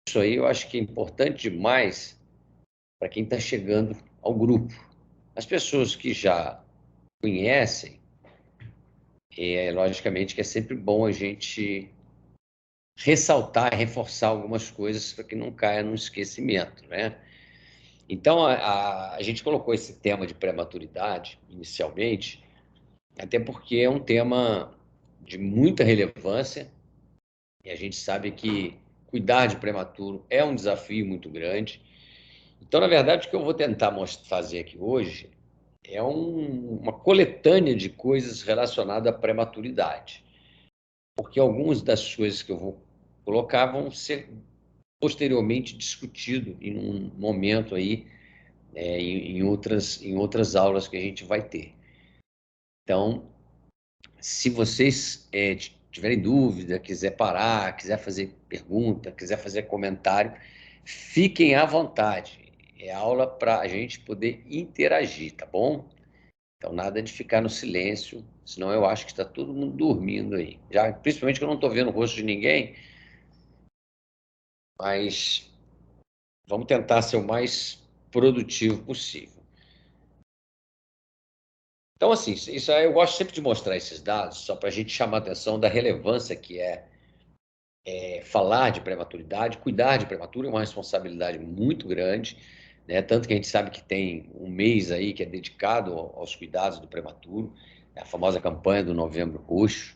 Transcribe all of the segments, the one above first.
Isso aí eu acho que é importante demais para quem está chegando ao grupo. As pessoas que já conhecem, logicamente que é sempre bom a gente ressaltar, reforçar algumas coisas para que não caia no esquecimento, né? Então, a gente colocou esse tema de prematuridade inicialmente, até porque é um tema de muita relevância e a gente sabe que cuidar de prematuro é um desafio muito grande. Então, na verdade, o que eu vou tentar fazer aqui hoje é uma coletânea de coisas relacionadas à prematuridade, porque algumas das coisas que eu vou colocar vão ser posteriormente discutido em um momento aí, em outras aulas que a gente vai ter. Então, se vocês tiverem dúvida, quiser parar, quiser fazer pergunta, quiser fazer comentário, fiquem à vontade. É aula para a gente poder interagir, tá bom? Então, nada de ficar no silêncio, senão eu acho que está todo mundo dormindo aí. Já, principalmente que eu não estou vendo o rosto de ninguém, mas vamos tentar ser o mais produtivo possível. Então, assim, isso aí eu gosto sempre de mostrar esses dados, só para a gente chamar a atenção da relevância que é falar de prematuridade, cuidar de prematuro é uma responsabilidade muito grande, né? Tanto que a gente sabe que tem um mês aí que é dedicado aos cuidados do prematuro, a famosa campanha do Novembro Roxo,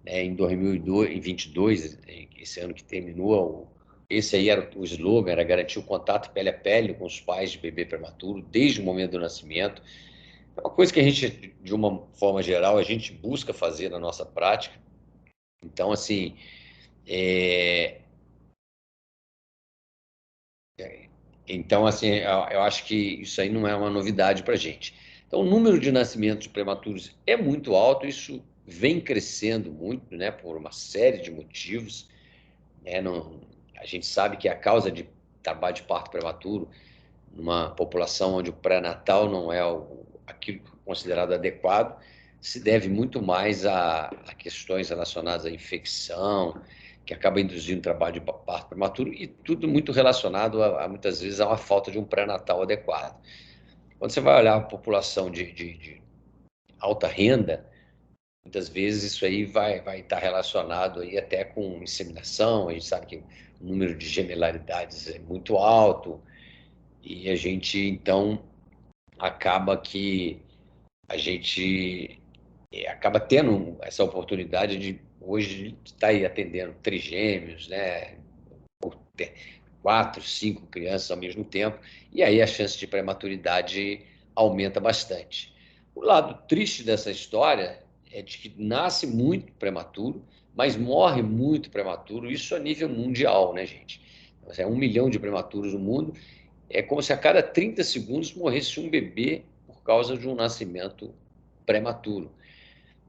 né? Em 2022, esse ano que terminou, esse aí era o slogan, era garantir o contato pele a pele com os pais de bebê prematuro desde o momento do nascimento. É uma coisa que a gente, de uma forma geral, a gente busca fazer na nossa prática. Então, assim, é, Então, assim, eu acho que isso aí não é uma novidade para a gente. Então, o número de nascimentos prematuros é muito alto, isso vem crescendo muito, né, por uma série de motivos. Né, a gente sabe que a causa de trabalho de parto prematuro, numa população onde o pré-natal não é aquilo considerado adequado, se deve muito mais a questões relacionadas à infecção, que acaba induzindo trabalho de parto prematuro, e tudo muito relacionado, muitas vezes, a uma falta de um pré-natal adequado. Quando você vai olhar a população de alta renda, muitas vezes isso aí vai estar relacionado aí até com inseminação, a gente sabe que o número de gemelaridades é muito alto, e a gente, então, acaba que a gente acaba tendo essa oportunidade de hoje estar aí atendendo trigêmeos, né? Por ter 4, 5 crianças ao mesmo tempo, e aí a chance de prematuridade aumenta bastante. O lado triste dessa história é de que nasce muito prematuro, mas morre muito prematuro, isso a nível mundial, né, gente? Então, assim, 1 milhão de prematuros no mundo, é como se a cada 30 segundos morresse um bebê por causa de um nascimento prematuro.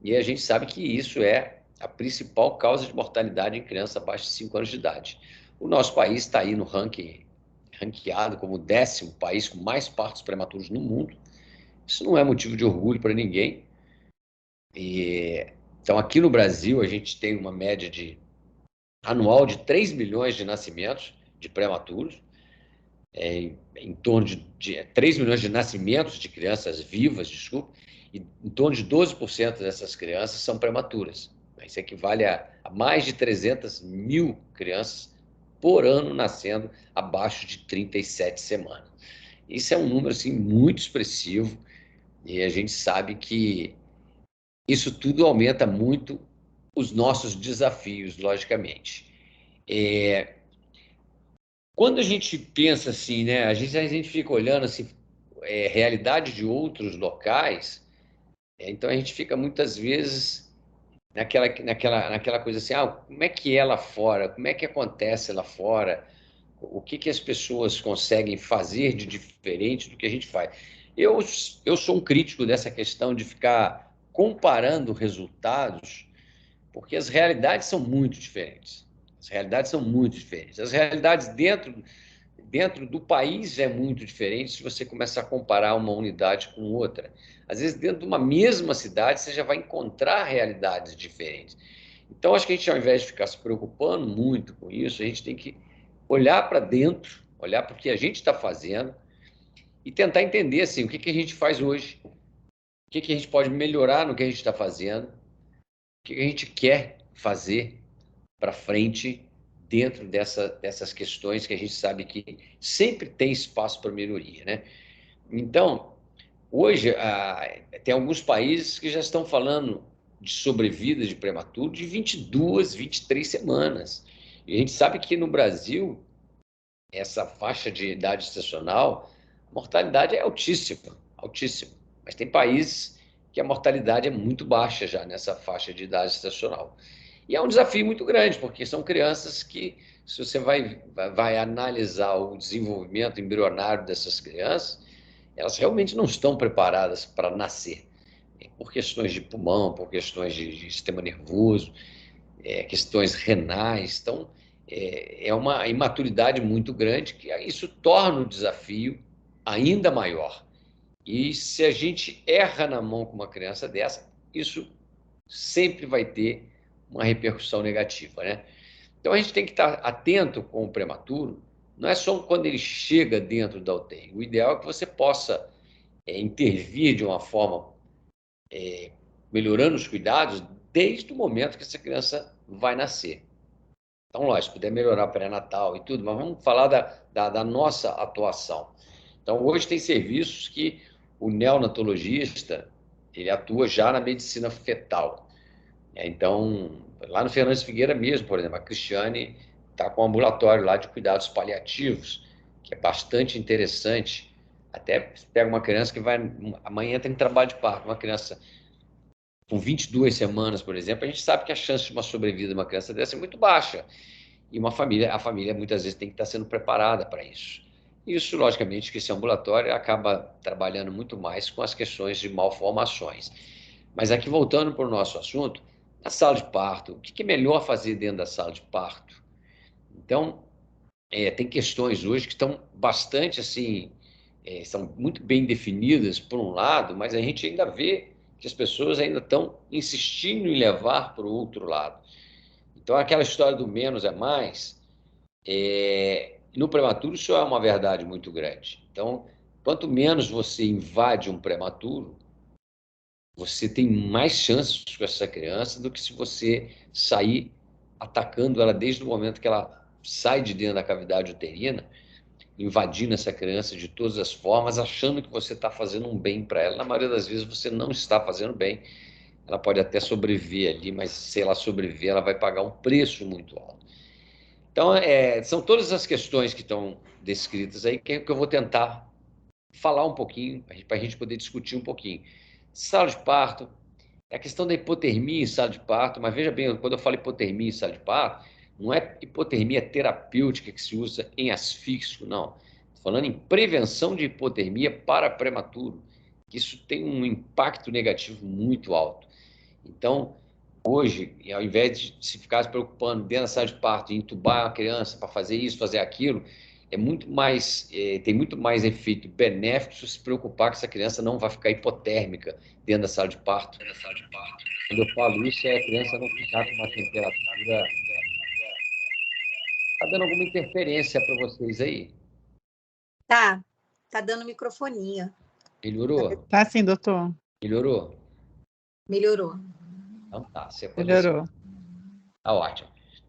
E a gente sabe que isso é a principal causa de mortalidade em crianças abaixo de 5 anos de idade. O nosso país está aí no ranqueado como o 10º país com mais partos prematuros no mundo. Isso não é motivo de orgulho para ninguém. Então, aqui no Brasil, a gente tem uma média anual de 3 milhões de nascimentos de prematuros, em torno de 3 milhões de nascimentos de crianças vivas, desculpa, e em torno de 12% dessas crianças são prematuras. Isso equivale a mais de 300 mil crianças por ano nascendo abaixo de 37 semanas. Isso é um número assim, muito expressivo e a gente sabe que isso tudo aumenta muito os nossos desafios, logicamente. É, Quando a gente pensa assim, né, a gente fica olhando assim, realidade de outros locais, então a gente fica muitas vezes naquela coisa assim, como é que é lá fora? Como é que acontece lá fora? O que que as pessoas conseguem fazer de diferente do que a gente faz? Eu, eu sou um crítico dessa questão de ficar comparando resultados, porque as realidades são muito diferentes. As realidades são muito diferentes. As realidades dentro do país é muito diferente se você começar a comparar uma unidade com outra. Às vezes, dentro de uma mesma cidade, você já vai encontrar realidades diferentes. Então, acho que a gente, ao invés de ficar se preocupando muito com isso, a gente tem que olhar para dentro, olhar para o que a gente está fazendo e tentar entender assim, o que a gente faz hoje, o que a gente pode melhorar no que a gente está fazendo, o que a gente quer fazer para frente dentro dessas questões que a gente sabe que sempre tem espaço para melhoria, né? Então, hoje, tem alguns países que já estão falando de sobrevida de prematuro de 22, 23 semanas. E a gente sabe que no Brasil, essa faixa de idade estacional, a mortalidade é altíssima, altíssima. Mas tem países que a mortalidade é muito baixa já nessa faixa de idade estacional. E é um desafio muito grande, porque são crianças que, se você vai analisar o desenvolvimento embrionário dessas crianças, elas realmente não estão preparadas para nascer, por questões de pulmão, por questões de sistema nervoso, questões renais. Então, é uma imaturidade muito grande, que isso torna o desafio ainda maior. E se a gente erra na mão com uma criança dessa, isso sempre vai ter uma repercussão negativa, né? Então a gente tem que estar atento com o prematuro, não é só quando ele chega dentro da UTI. O ideal é que você possa intervir de uma forma melhorando os cuidados desde o momento que essa criança vai nascer. Então, lógico, se puder melhorar o pré-natal e tudo, mas vamos falar da nossa atuação. Então, hoje tem serviços que o neonatologista, ele atua já na medicina fetal. Então, lá no Fernandes Figueira mesmo, por exemplo, a Cristiane está com um ambulatório lá de cuidados paliativos, que é bastante interessante. Até pega uma criança que vai... Amanhã tem trabalho de parto, uma criança com 22 semanas, por exemplo, a gente sabe que a chance de uma sobrevida de uma criança dessa é muito baixa. E a família muitas vezes tem que estar sendo preparada para isso. Isso, logicamente, que esse ambulatório acaba trabalhando muito mais com as questões de malformações. Mas aqui, voltando para o nosso assunto, a sala de parto, o que é melhor fazer dentro da sala de parto? Então, tem questões hoje que estão bastante assim, são muito bem definidas por um lado, mas a gente ainda vê que as pessoas ainda estão insistindo em levar para o outro lado. Então, aquela história do menos é mais, no prematuro isso é uma verdade muito grande. Então, quanto menos você invade um prematuro, você tem mais chances com essa criança do que se você sair atacando ela desde o momento que ela sai de dentro da cavidade uterina, invadindo essa criança de todas as formas, achando que você está fazendo um bem para ela. Na maioria das vezes você não está fazendo bem. Ela pode até sobreviver ali, mas se ela sobreviver, ela vai pagar um preço muito alto. Então, são todas as questões que estão descritas aí que eu vou tentar falar um pouquinho, para a gente poder discutir um pouquinho. Sala de parto, a questão da hipotermia em sala de parto, mas veja bem, quando eu falo hipotermia em sala de parto, não é hipotermia terapêutica que se usa em asfíxio, não. Estou falando em prevenção de hipotermia para prematuro, que isso tem um impacto negativo muito alto. Então, hoje, ao invés de se ficar se preocupando dentro da sala de parto, em entubar a criança para fazer isso, fazer aquilo, tem muito mais efeito benéfico se preocupar que essa criança não vai ficar hipotérmica dentro da sala de parto. Quando eu falo isso, é a criança não ficar com uma temperatura. Está dando alguma interferência para vocês aí? Tá dando microfonia. Melhorou? Tá sim, doutor. Melhorou? Melhorou. Então tá, se acontecer. Melhorou. Tá ótimo.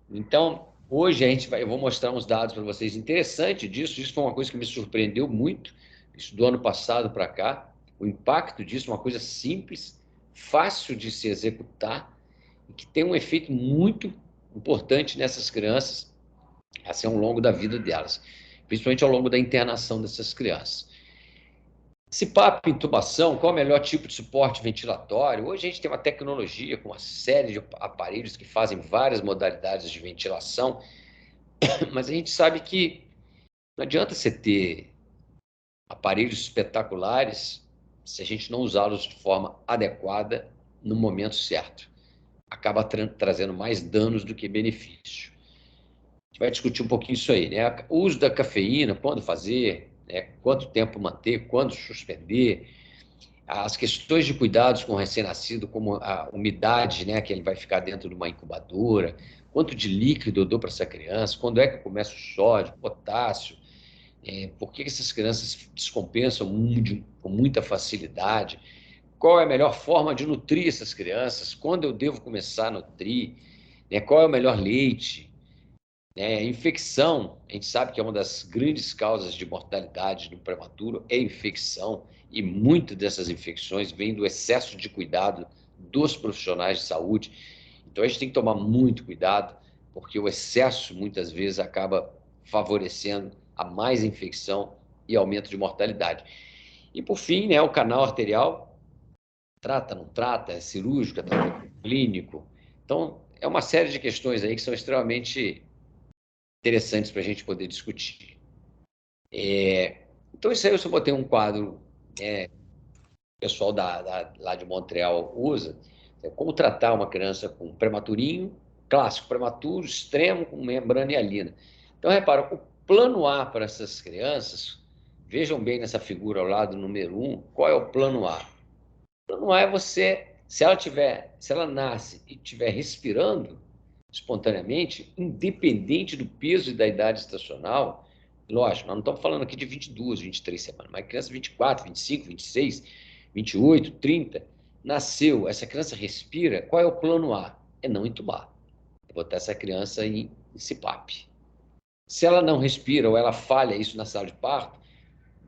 Então, hoje eu vou mostrar uns dados para vocês interessantes disso. Isso foi uma coisa que me surpreendeu muito, isso do ano passado para cá. O impacto disso, uma coisa simples, fácil de se executar e que tem um efeito muito importante nessas crianças, assim, ao longo da vida delas, principalmente ao longo da internação dessas crianças. CPAP, intubação, qual é o melhor tipo de suporte ventilatório? Hoje a gente tem uma tecnologia com uma série de aparelhos que fazem várias modalidades de ventilação, mas a gente sabe que não adianta você ter aparelhos espetaculares se a gente não usá-los de forma adequada no momento certo. Acaba trazendo mais danos do que benefício. A gente vai discutir um pouquinho isso aí, né? O uso da cafeína, quando fazer, né? Quanto tempo manter, quando suspender, as questões de cuidados com o recém-nascido, como a umidade, né, que ele vai ficar dentro de uma incubadora, quanto de líquido eu dou para essa criança, quando é que eu começo o sódio, potássio, por que essas crianças descompensam com muita facilidade, qual é a melhor forma de nutrir essas crianças, quando eu devo começar a nutrir, né? Qual é o melhor leite, né? Infecção, a gente sabe que é uma das grandes causas de mortalidade no prematuro, é infecção, e muitas dessas infecções vêm do excesso de cuidado dos profissionais de saúde. Então a gente tem que tomar muito cuidado, porque o excesso muitas vezes acaba favorecendo a mais infecção e aumento de mortalidade. E por fim, né, o canal arterial, trata, não trata, é cirúrgico, é tratamento clínico. Então, é uma série de questões aí que são extremamente interessantes para a gente poder discutir. Então, isso aí eu só botei um quadro, o pessoal lá de Montreal usa, como tratar uma criança com prematurinho, clássico, prematuro, extremo, com membrana hialina. Então, repara, o plano A para essas crianças, vejam bem nessa figura ao lado, número 1, qual é o plano A? O plano A é você, se ela nasce e estiver respirando espontaneamente, independente do peso e da idade estacional, lógico, nós não estamos falando aqui de 22, 23 semanas, mas criança 24, 25, 26, 28, 30, nasceu, essa criança respira, qual é o plano A? É não entubar, é botar essa criança em CPAP. Se ela não respira ou ela falha isso na sala de parto,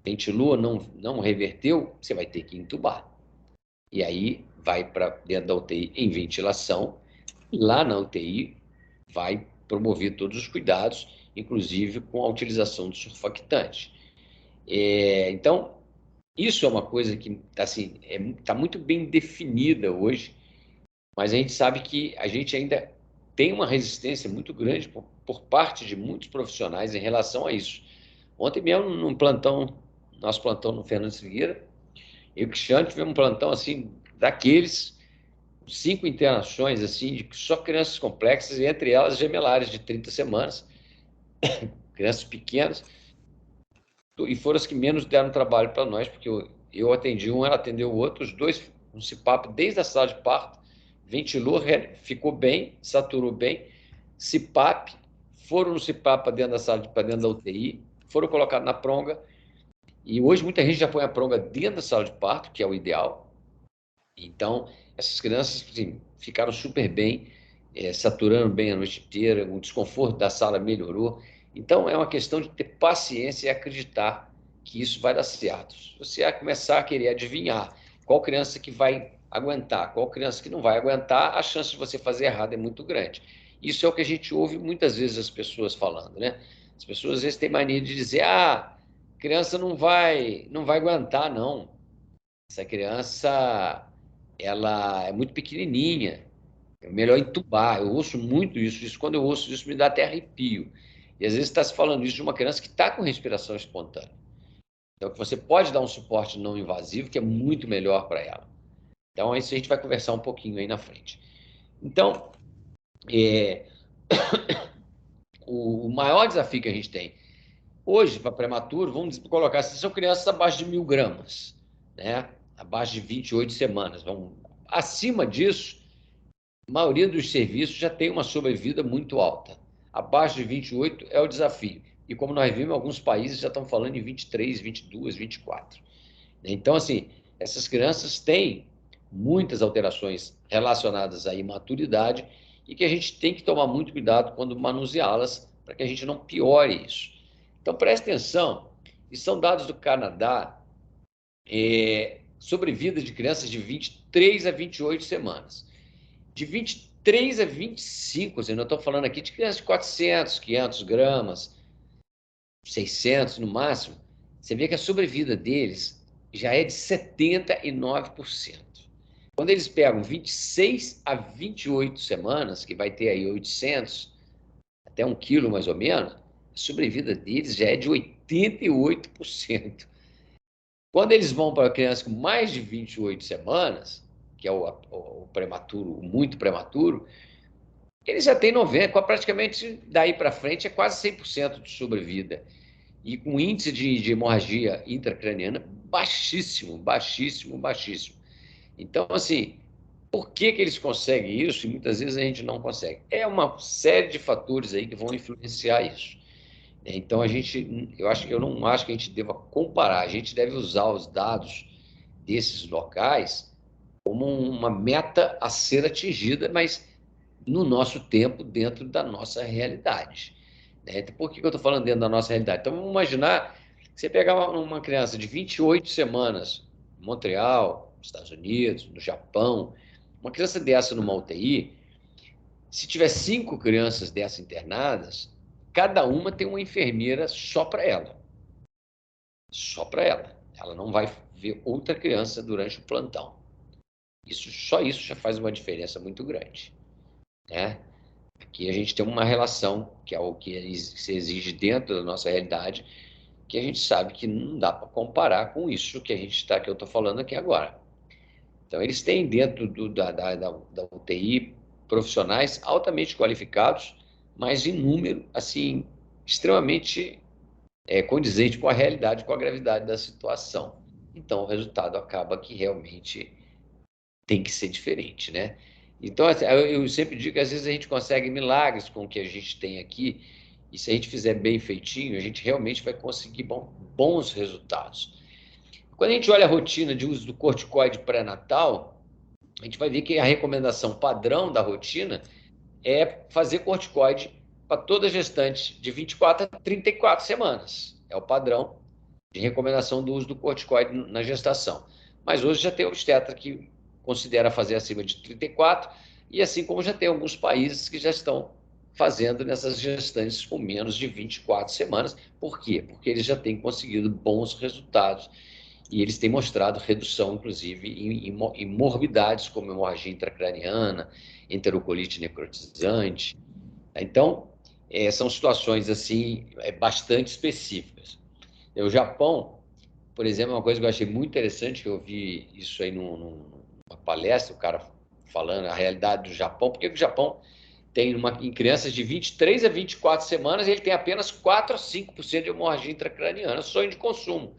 ventilou, não reverteu, você vai ter que entubar. E aí vai para dentro da UTI em ventilação, lá na UTI vai promover todos os cuidados, inclusive com a utilização de surfactante. Então, isso é uma coisa que assim, tá muito bem definida hoje, mas a gente sabe que a gente ainda tem uma resistência muito grande por parte de muitos profissionais em relação a isso. Ontem mesmo, nosso plantão no Fernando Figueira, eu e o Cristiano tivemos um plantão assim, daqueles 5 internações, assim, de só crianças complexas, e entre elas gemelares de 30 semanas, crianças pequenas, e foram as que menos deram trabalho para nós, porque eu atendi um, ela atendeu o outro, os dois, um CPAP desde a sala de parto, ventilou, ficou bem, saturou bem, CPAP, foram no CPAP para dentro da sala, para dentro da UTI, foram colocados na pronga, e hoje muita gente já põe a pronga dentro da sala de parto, que é o ideal. Então, essas crianças assim, ficaram super bem, saturando bem a noite inteira, o desconforto da sala melhorou. Então, é uma questão de ter paciência e acreditar que isso vai dar certo. Se você começar a querer adivinhar qual criança que vai aguentar, qual criança que não vai aguentar, a chance de você fazer errado é muito grande. Isso é o que a gente ouve muitas vezes as pessoas falando, né? As pessoas às vezes têm mania de dizer, criança não vai aguentar, não. Essa criança, ela é muito pequenininha, é melhor entubar. Eu ouço muito isso quando eu ouço isso me dá até arrepio. E às vezes está se falando isso de uma criança que está com respiração espontânea. Então, que você pode dar um suporte não invasivo, que é muito melhor para ela. Então, isso a gente vai conversar um pouquinho aí na frente. Então, o maior desafio que a gente tem hoje para prematuro, vamos colocar assim, são crianças abaixo de 1.000 gramas, né? Abaixo de 28 semanas. Acima disso, a maioria dos serviços já tem uma sobrevida muito alta. Abaixo de 28 é o desafio. E como nós vimos, alguns países já estão falando em 23, 22, 24. Então, assim, essas crianças têm muitas alterações relacionadas à imaturidade e que a gente tem que tomar muito cuidado quando manuseá-las para que a gente não piore isso. Então, preste atenção, e são dados do Canadá, sobrevida de crianças de 23 a 28 semanas. De 23 a 25, eu estou falando aqui de crianças de 400, 500 gramas, 600 no máximo, você vê que a sobrevida deles já é de 79%. Quando eles pegam 26 a 28 semanas, que vai ter aí 800, até 1 quilo mais ou menos, a sobrevida deles já é de 88%. Quando eles vão para crianças com mais de 28 semanas, que é o prematuro, o muito prematuro, eles já têm 90, praticamente daí para frente é quase 100% de sobrevida. E com índice de hemorragia intracraniana baixíssimo, baixíssimo, baixíssimo. Então, assim, Por que que eles conseguem isso e muitas vezes a gente não consegue? É uma série de fatores aí que vão influenciar isso. Então, eu não acho que a gente deva comparar, a gente deve usar os dados desses locais como uma meta a ser atingida, mas no nosso tempo, dentro da nossa realidade. Né? Então, por que eu estou falando dentro da nossa realidade? Então, vamos imaginar que você pegar uma criança de 28 semanas em Montreal, nos Estados Unidos, no Japão, uma criança dessa numa UTI, se tiver 5 crianças dessas internadas, cada uma tem uma enfermeira só para ela. Só para ela. Ela não vai ver outra criança durante o plantão. Só isso já faz uma diferença muito grande. Né? Aqui a gente tem uma relação, que é o que se exige dentro da nossa realidade, que a gente sabe que não dá para comparar com isso que que eu estou falando aqui agora. Então, eles têm dentro da UTI profissionais altamente qualificados, mas em número, assim, extremamente condizente com a realidade, com a gravidade da situação. Então, o resultado acaba que realmente tem que ser diferente, né? Então, assim, eu sempre digo que às vezes a gente consegue milagres com o que a gente tem aqui, e se a gente fizer bem feitinho, a gente realmente vai conseguir bons resultados. Quando a gente olha a rotina de uso do corticoide pré-natal, a gente vai ver que a recomendação padrão da rotina é fazer corticoide para toda gestante de 24 a 34 semanas. É o padrão de recomendação do uso do corticoide na gestação. Mas hoje já tem obstetra que considera fazer acima de 34, e assim como já tem alguns países que já estão fazendo nessas gestantes com menos de 24 semanas. Por quê? Porque eles já têm conseguido bons resultados e eles têm mostrado redução, inclusive, em morbidades como hemorragia intracraniana, enterocolite necrotizante. Então, são situações assim bastante específicas. O Japão, por exemplo, é uma coisa que eu achei muito interessante, que eu vi isso aí numa palestra, o cara falando a realidade do Japão. Por que o Japão tem em crianças de 23 a 24 semanas, ele tem apenas 4 a 5% de hemorragia intracraniana, sonho de consumo.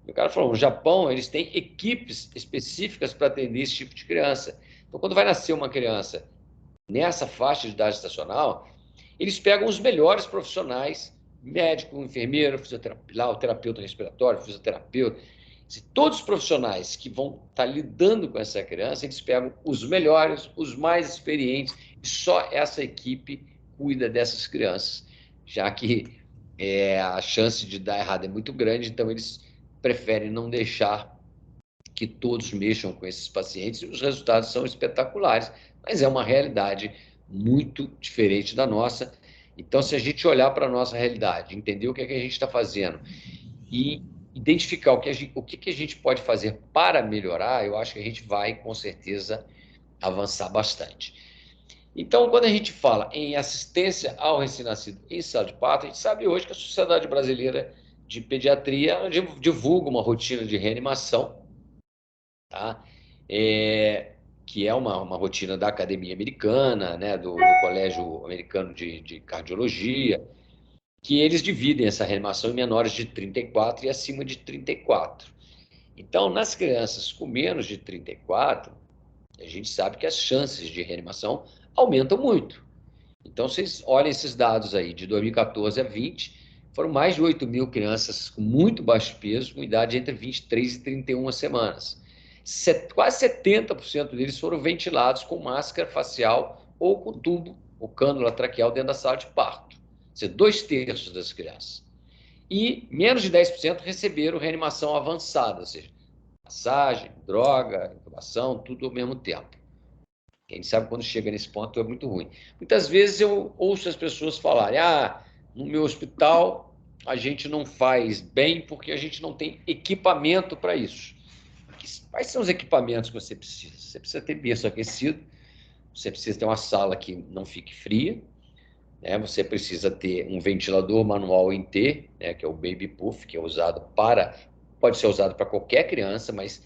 E o cara falou, no Japão, eles têm equipes específicas para atender esse tipo de criança. Então, quando vai nascer uma criança nessa faixa de idade estacional, eles pegam os melhores profissionais, médico, enfermeiro, fisioterapeuta, o terapeuta respiratório, fisioterapeuta, todos os profissionais que vão estar lidando com essa criança, eles pegam os melhores, os mais experientes, e só essa equipe cuida dessas crianças, já que a chance de dar errado é muito grande, então eles preferem não deixar que todos mexam com esses pacientes, e os resultados são espetaculares, mas é uma realidade muito diferente da nossa. Então, se a gente olhar para a nossa realidade, entender o que é que a gente está fazendo e identificar o que a gente pode fazer para melhorar, eu acho que a gente vai, com certeza, avançar bastante. Então, quando a gente fala em assistência ao recém-nascido em sala de parto, a gente sabe hoje que a Sociedade Brasileira de Pediatria divulga uma rotina de reanimação, tá? Que é uma rotina da Academia Americana, né, do Colégio Americano de Cardiologia, que eles dividem essa reanimação em menores de 34 e acima de 34. Então, nas crianças com menos de 34, a gente sabe que as chances de reanimação aumentam muito. Então, vocês olhem esses dados aí, de 2014 a 20, foram mais de 8 mil crianças com muito baixo peso, com idade entre 23 e 31 semanas. Quase 70% deles foram ventilados com máscara facial ou com tubo ou cânula traqueal dentro da sala de parto. Ou seja, 2/3 das crianças. E menos de 10% receberam reanimação avançada, ou seja, massagem, droga, intubação, tudo ao mesmo tempo. A gente sabe que quando chega nesse ponto é muito ruim. Muitas vezes eu ouço as pessoas falarem: no meu hospital a gente não faz bem porque a gente não tem equipamento para isso. Quais são os equipamentos que você precisa? Você precisa ter berço aquecido, você precisa ter uma sala que não fique fria, né? Você precisa ter um ventilador manual em T, né, que é o Baby Puff, que é pode ser usado para qualquer criança, mas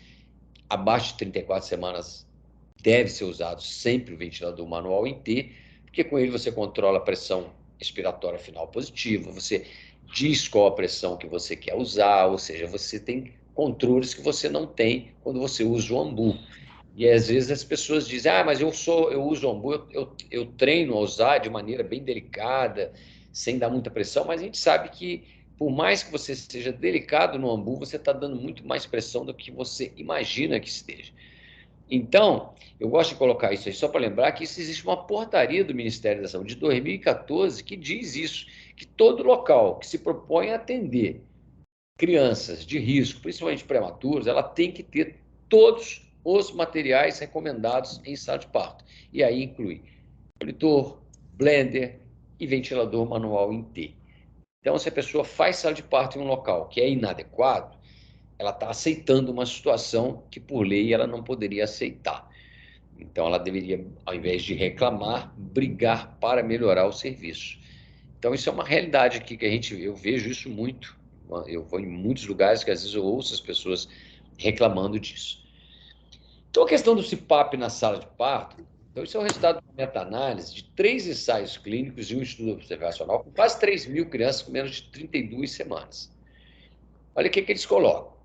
abaixo de 34 semanas deve ser usado sempre o ventilador manual em T, porque com ele você controla a pressão expiratória final positiva, você diz qual a pressão que você quer usar, ou seja, você tem controles que você não tem quando você usa o AMBU. E às vezes as pessoas dizem, ah, mas eu uso o ambu, eu treino a usar de maneira bem delicada, sem dar muita pressão, mas a gente sabe que por mais que você seja delicado no ambu, você está dando muito mais pressão do que você imagina que esteja. Então, eu gosto de colocar isso aí só para lembrar que isso existe uma portaria do Ministério da Saúde de 2014 que diz isso, que todo local que se propõe a atender crianças de risco, principalmente prematuros, ela tem que ter todos os materiais recomendados em sala de parto. E aí inclui monitor, blender e ventilador manual em T. Então, se a pessoa faz sala de parto em um local que é inadequado, ela está aceitando uma situação que, por lei, ela não poderia aceitar. Então, ela deveria, ao invés de reclamar, brigar para melhorar o serviço. Então, isso é uma realidade aqui que eu vejo isso muito. Eu vou em muitos lugares que às vezes eu ouço as pessoas reclamando disso. Então, a questão do CPAP na sala de parto, então isso é o resultado de uma meta-análise de 3 ensaios clínicos e um estudo observacional com quase 3.000 crianças com menos de 32 semanas. Olha o que eles colocam.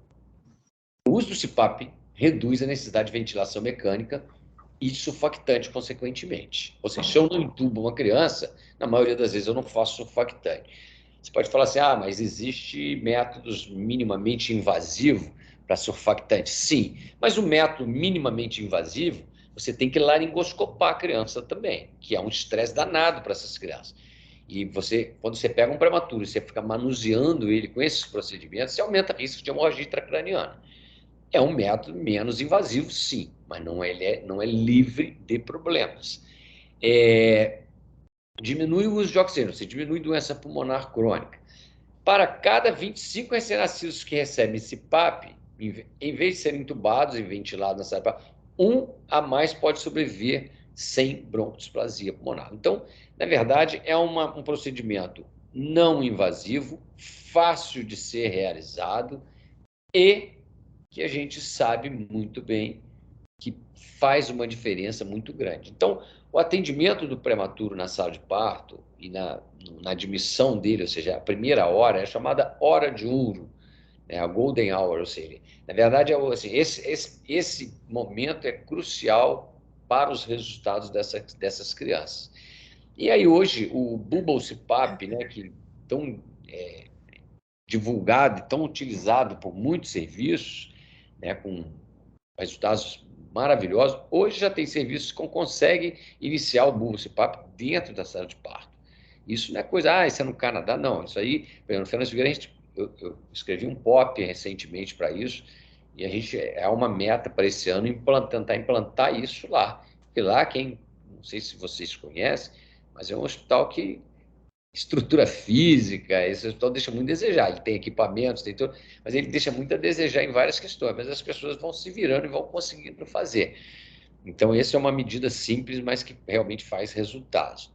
O uso do CPAP reduz a necessidade de ventilação mecânica e surfactante, consequentemente. Ou seja, se eu não entubo uma criança, na maioria das vezes eu não faço surfactante. Você pode falar assim, ah, mas existe métodos minimamente invasivos para surfactante. Sim, mas o método minimamente invasivo, você tem que laringoscopar a criança também, que é um estresse danado para essas crianças. E você, quando você pega um prematuro e você fica manuseando ele com esses procedimentos, você aumenta o risco de hemorragia intracraniana. É um método menos invasivo, sim, mas não é livre de problemas. Diminui o uso de oxigênio, você diminui doença pulmonar crônica. Para cada 25 recém-nascidos que recebem esse PAP, em vez de serem intubados e ventilados na sala, um a mais pode sobreviver sem broncodisplasia pulmonar. Então, na verdade, é um procedimento não invasivo, fácil de ser realizado e que a gente sabe muito bem que faz uma diferença muito grande. Então, o atendimento do prematuro na sala de parto e na admissão dele, ou seja, a primeira hora, é chamada hora de ouro, né, a golden hour, ou seja, na verdade, assim, esse momento é crucial para os resultados dessas crianças. E aí, hoje, o Bubble CPAP, né, que tão divulgado e tão utilizado por muitos serviços, né, com resultados maravilhosos. Hoje já tem serviços que conseguem iniciar o Bubble CPAP dentro da sala de parto. Isso não é coisa, isso é no Canadá, não. Isso aí, por exemplo, no Fernando Figueiredo, eu escrevi um POP recentemente para isso, e a gente é uma meta para esse ano tentar implantar isso lá. E lá, não sei se vocês conhecem, mas é um hospital que estrutura física, esse hospital deixa muito a desejar. Ele tem equipamentos, tem tudo, mas ele deixa muito a desejar em várias questões. Mas as pessoas vão se virando e vão conseguindo fazer. Então, essa é uma medida simples, mas que realmente faz resultados.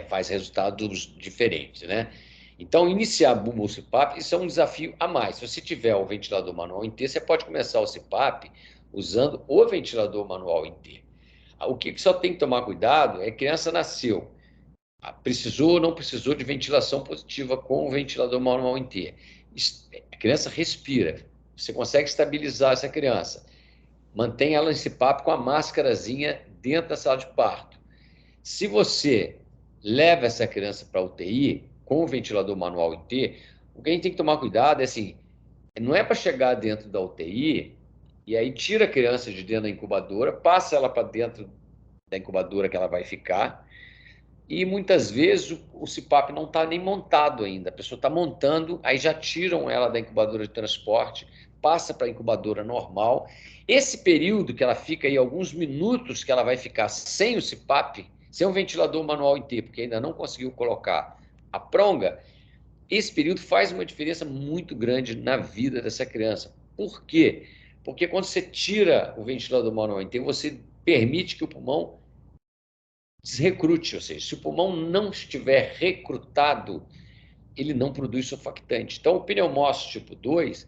Faz resultados diferentes, né? Então, iniciar o CPAP, isso é um desafio a mais. Se você tiver o ventilador manual em T, você pode começar o CPAP usando o ventilador manual em T. O que só tem que tomar cuidado é que a criança nasceu, precisou ou não precisou de ventilação positiva com o ventilador manual em T. A criança respira, você consegue estabilizar essa criança, mantém ela nesse papo com a máscarazinha dentro da sala de parto. Se você leva essa criança para a UTI com o ventilador manual em T, o que a gente tem que tomar cuidado é assim, não é para chegar dentro da UTI e aí tira a criança de dentro da incubadora, passa ela para dentro da incubadora que ela vai ficar, e muitas vezes o CPAP não está nem montado ainda. A pessoa está montando, aí já tiram ela da incubadora de transporte, passa para a incubadora normal. Esse período que ela fica aí, alguns minutos que ela vai ficar sem o CPAP, sem um ventilador manual inteiro, porque ainda não conseguiu colocar a pronga, esse período faz uma diferença muito grande na vida dessa criança. Por quê? Porque quando você tira o ventilador manual inteiro, você permite que o pulmão desrecrute, ou seja, se o pulmão não estiver recrutado, ele não produz surfactante. Então, o pneumócito tipo 2,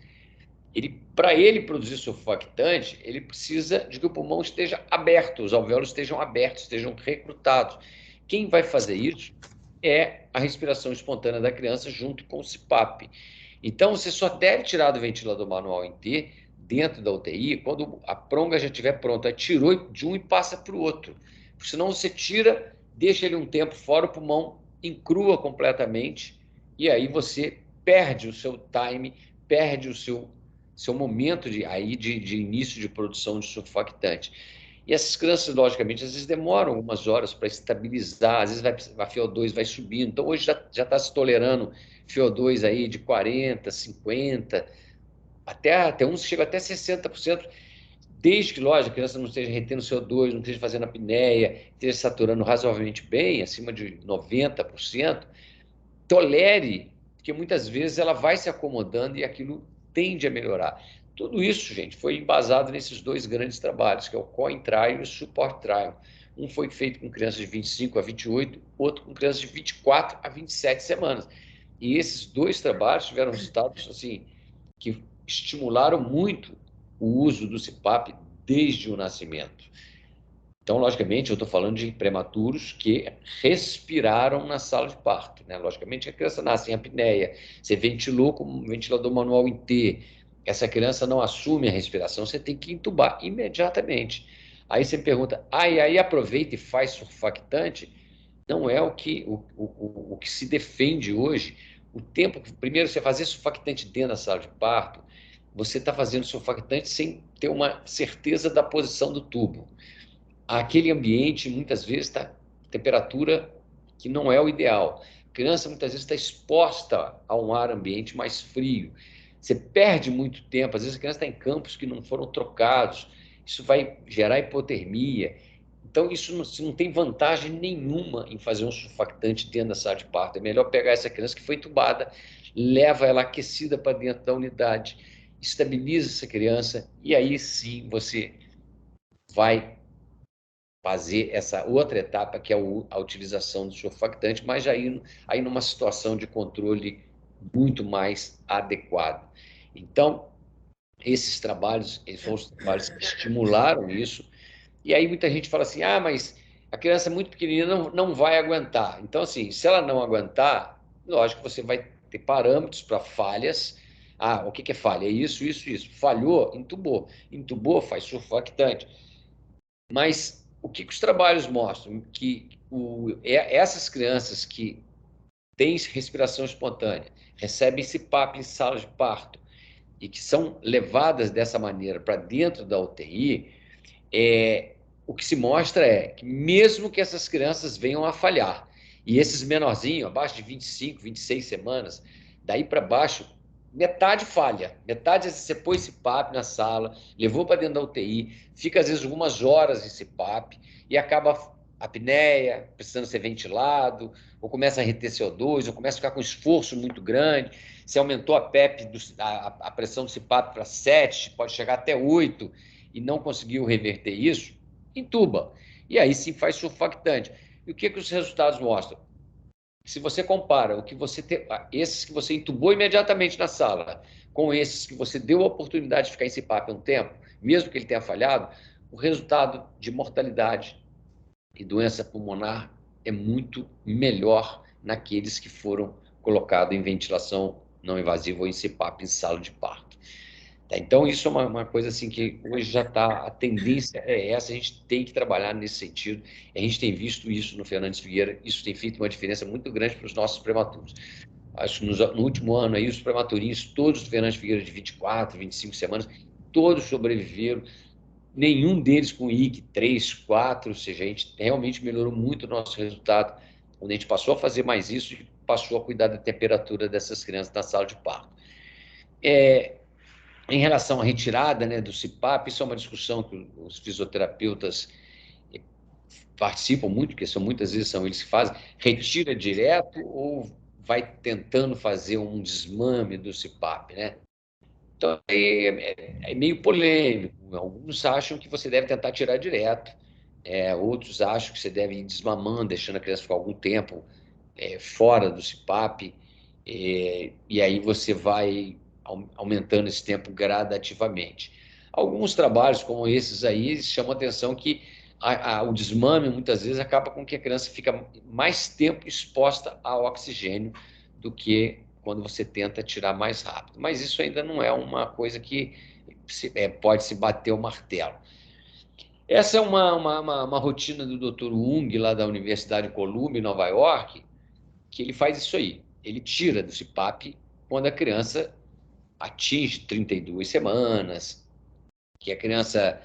para ele produzir surfactante, ele precisa de que o pulmão esteja aberto, os alvéolos estejam abertos, estejam recrutados. Quem vai fazer isso é a respiração espontânea da criança junto com o CPAP. Então, você só deve tirar do ventilador manual em T dentro da UTI quando a pronga já estiver pronta. Tirou de um e passa para o outro. Senão você tira, deixa ele um tempo fora, o pulmão encrua completamente e aí você perde o seu time, perde o seu momento de início de produção de surfactante. E essas crianças, logicamente, às vezes demoram algumas horas para estabilizar, às vezes a FiO2 vai subindo. Então, hoje já está se tolerando FiO2 aí de 40%, 50%, até uns chega até 60%, desde que, lógico, a criança não esteja retendo CO2, não esteja fazendo apneia, esteja saturando razoavelmente bem, acima de 90%, tolere, porque muitas vezes ela vai se acomodando e aquilo tende a melhorar. Tudo isso, gente, foi embasado nesses dois grandes trabalhos, que é o COIN Trial e o Support Trial. Um foi feito com crianças de 25 a 28, outro com crianças de 24 a 27 semanas. E esses dois trabalhos tiveram resultados assim, que estimularam muito o uso do CPAP desde o nascimento. Então, logicamente, eu estou falando de prematuros que respiraram na sala de parto, né? Logicamente, a criança nasce em apneia, você ventilou com um ventilador manual em T, essa criança não assume a respiração, você tem que entubar imediatamente. Aí você me pergunta, e aí aproveita e faz surfactante? Não é o que se defende hoje. O tempo, primeiro, você fazer surfactante dentro da sala de parto, você está fazendo surfactante sem ter uma certeza da posição do tubo. Aquele ambiente, muitas vezes, está temperatura que não é o ideal. A criança, muitas vezes, está exposta a um ar ambiente mais frio. Você perde muito tempo. Às vezes, a criança está em campos que não foram trocados. Isso vai gerar hipotermia. Então, isso não tem vantagem nenhuma em fazer um surfactante dentro da sala de parto. É melhor pegar essa criança que foi entubada, leva ela aquecida para dentro da unidade, estabiliza essa criança e aí sim você vai fazer essa outra etapa, que é a utilização do surfactante, mas aí numa situação de controle muito mais adequado. Então, esses trabalhos, eles foram os trabalhos que estimularam isso, e aí muita gente fala assim, mas a criança é muito pequenininha, não vai aguentar. Então, assim, se ela não aguentar, lógico que você vai ter parâmetros para falhas. O que é falha? É isso, isso, isso. Falhou, entubou. Entubou, faz surfactante. Mas o que os trabalhos mostram? Que essas crianças que têm respiração espontânea, recebem CPAP em sala de parto e que são levadas dessa maneira para dentro da UTI, o que se mostra é que mesmo que essas crianças venham a falhar, e esses menorzinhos, abaixo de 25, 26 semanas, daí para baixo, metade falha. Metade, às vezes, você põe esse CPAP na sala, levou para dentro da UTI, fica, às vezes, algumas horas em CPAP e acaba a apneia, precisando ser ventilado, ou começa a reter CO2, ou começa a ficar com esforço muito grande. Se aumentou a PEP, a pressão do CPAP para 7, pode chegar até 8, e não conseguiu reverter isso, entuba. E aí sim faz surfactante. E o que os resultados mostram? Se você compara esses que você entubou imediatamente na sala com esses que você deu a oportunidade de ficar em CPAP um tempo, mesmo que ele tenha falhado, o resultado de mortalidade e doença pulmonar é muito melhor naqueles que foram colocados em ventilação não invasiva ou em CPAP em sala de parto. Então, isso é uma coisa assim que hoje já está, a tendência é essa, a gente tem que trabalhar nesse sentido, a gente tem visto isso no Fernandes Figueira, isso tem feito uma diferença muito grande para os nossos prematuros. Acho que no último ano aí, os prematurinhos, todos do Fernandes Figueira de 24, 25 semanas, todos sobreviveram, nenhum deles com IC 3, 4, ou seja, a gente realmente melhorou muito o nosso resultado, quando a gente passou a fazer mais isso e passou a cuidar da temperatura dessas crianças na sala de parto. Em relação à retirada, né, do CPAP, isso é uma discussão que os fisioterapeutas participam muito, porque muitas vezes são eles que fazem, retira direto ou vai tentando fazer um desmame do CPAP, né? Então, é meio polêmico. Alguns acham que você deve tentar tirar direto, outros acham que você deve ir desmamando, deixando a criança ficar algum tempo fora do CPAP, e aí você vai aumentando esse tempo gradativamente. Alguns trabalhos como esses aí chamam a atenção que o desmame muitas vezes acaba com que a criança fica mais tempo exposta ao oxigênio do que quando você tenta tirar mais rápido. Mas isso ainda não é uma coisa que pode-se bater o martelo. Essa é uma rotina do Dr. Ung, lá da Universidade de Columbia, em Nova York, que ele faz isso aí. Ele tira do CPAP quando a criança atinge 32 semanas, que a criança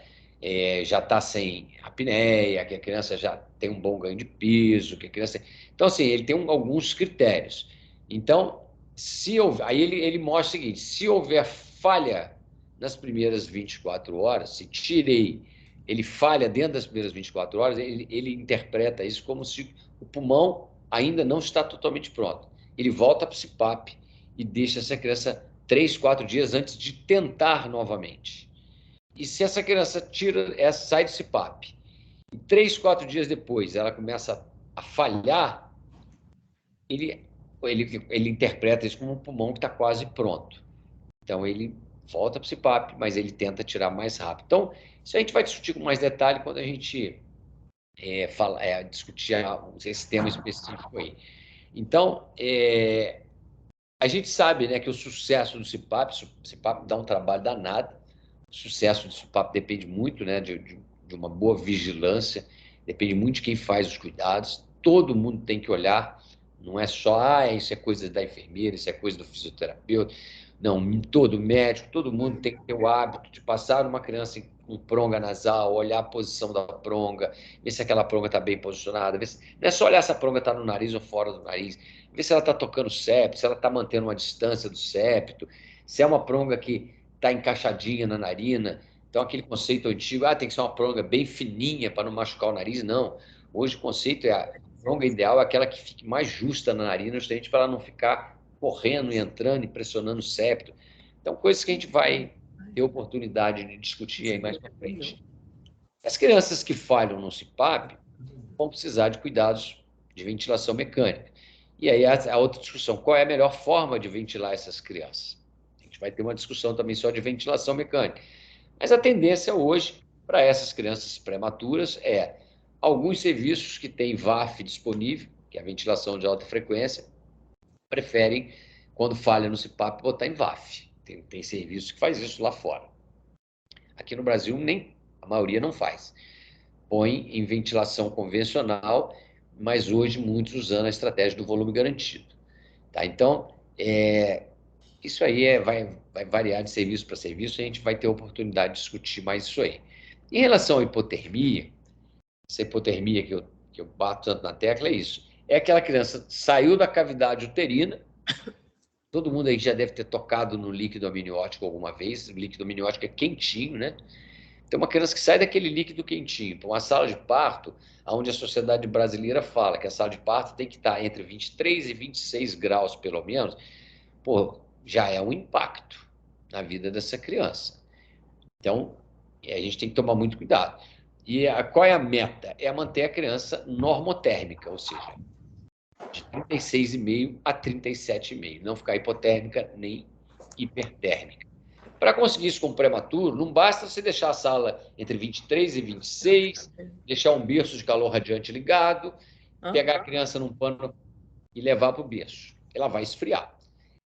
já está sem apneia, que a criança já tem um bom ganho de peso, que a criança... Então, assim, ele tem alguns critérios. Então, aí ele mostra o seguinte, se houver falha nas primeiras 24 horas, se tirei, ele falha dentro das primeiras 24 horas, ele interpreta isso como se o pulmão ainda não está totalmente pronto. Ele volta para o CPAP e deixa essa criança 3, 4 dias antes de tentar novamente. E se essa criança sai do CPAP e 3, 4 dias depois ela começa a falhar, ele interpreta isso como um pulmão que está quase pronto. Então, ele volta para o CPAP, mas ele tenta tirar mais rápido. Então, isso a gente vai discutir com mais detalhe quando a gente discutir esse tema específico aí. Então, a gente sabe, né, que o sucesso do CPAP dá um trabalho danado. O sucesso do CPAP depende muito, né, de uma boa vigilância, depende muito de quem faz os cuidados. Todo mundo tem que olhar, não é só, isso é coisa da enfermeira, isso é coisa do fisioterapeuta. Não, todo médico, todo mundo tem que ter o hábito de passar uma criança com pronga nasal, olhar a posição da pronga, ver se aquela pronga está bem posicionada, não é só olhar se a pronga está no nariz ou fora do nariz, ver se ela está tocando o septo, se ela está mantendo uma distância do septo, se é uma pronga que está encaixadinha na narina. Então, aquele conceito antigo, tem que ser uma pronga bem fininha para não machucar o nariz, não. Hoje o conceito a pronga ideal é aquela que fique mais justa na narina, justamente para ela não ficar correndo e entrando e pressionando o septo. Então, coisas que a gente vai ter oportunidade de discutir aí mais para frente. As crianças que falham no CPAP vão precisar de cuidados de ventilação mecânica. E aí a outra discussão, qual é a melhor forma de ventilar essas crianças? A gente vai ter uma discussão também só de ventilação mecânica. Mas a tendência hoje, para essas crianças prematuras, alguns serviços que têm VAF disponível, que é a ventilação de alta frequência, preferem, quando falha no CPAP, botar em VAF. Tem serviço que faz isso lá fora. Aqui no Brasil, a maioria não faz. Põe em ventilação convencional, mas hoje muitos usando a estratégia do volume garantido. Tá? Então, isso aí vai variar de serviço para serviço, e a gente vai ter a oportunidade de discutir mais isso aí. Em relação à hipotermia, essa hipotermia que eu bato tanto na tecla é isso. É aquela criança saiu da cavidade uterina, todo mundo aí já deve ter tocado no líquido amniótico alguma vez, o líquido amniótico é quentinho, né? Tem uma criança que sai daquele líquido quentinho para uma sala de parto, onde a sociedade brasileira fala que a sala de parto tem que estar entre 23 e 26 graus, pelo menos, já é um impacto na vida dessa criança. Então, a gente tem que tomar muito cuidado. E qual é a meta? É manter a criança normotérmica, ou seja, de 36,5 a 37,5, não ficar hipotérmica nem hipertérmica. Para conseguir isso com o prematuro, não basta você deixar a sala entre 23 e 26, deixar um berço de calor radiante ligado, pegar a criança num pano e levar para o berço. Ela vai esfriar.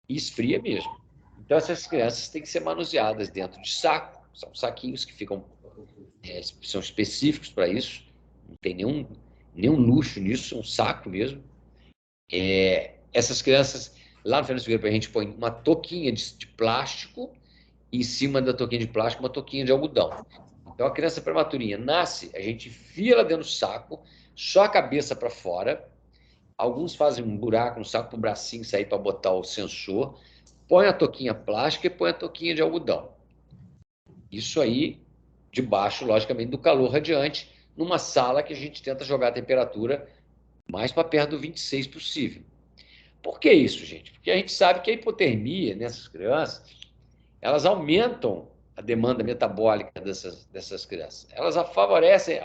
E esfria mesmo. Então, essas crianças têm que ser manuseadas dentro de saco. São saquinhos que são específicos para isso. Não tem nenhum luxo nisso, é um saco mesmo. Essas crianças, lá no Fernando Figueiredo, a gente põe uma touquinha de plástico, e em cima da touquinha de plástico, uma touquinha de algodão. Então, a criança prematurinha nasce, a gente enfia ela dentro do saco, só a cabeça para fora. Alguns fazem um buraco no saco para o bracinho sair para botar o sensor. Põe a touquinha plástica e põe a touquinha de algodão. Isso aí, debaixo, logicamente, do calor radiante, numa sala que a gente tenta jogar a temperatura mais para perto do 26 possível. Por que isso, gente? Porque a gente sabe que a hipotermia nessas crianças, elas aumentam a demanda metabólica dessas crianças. Elas favorecem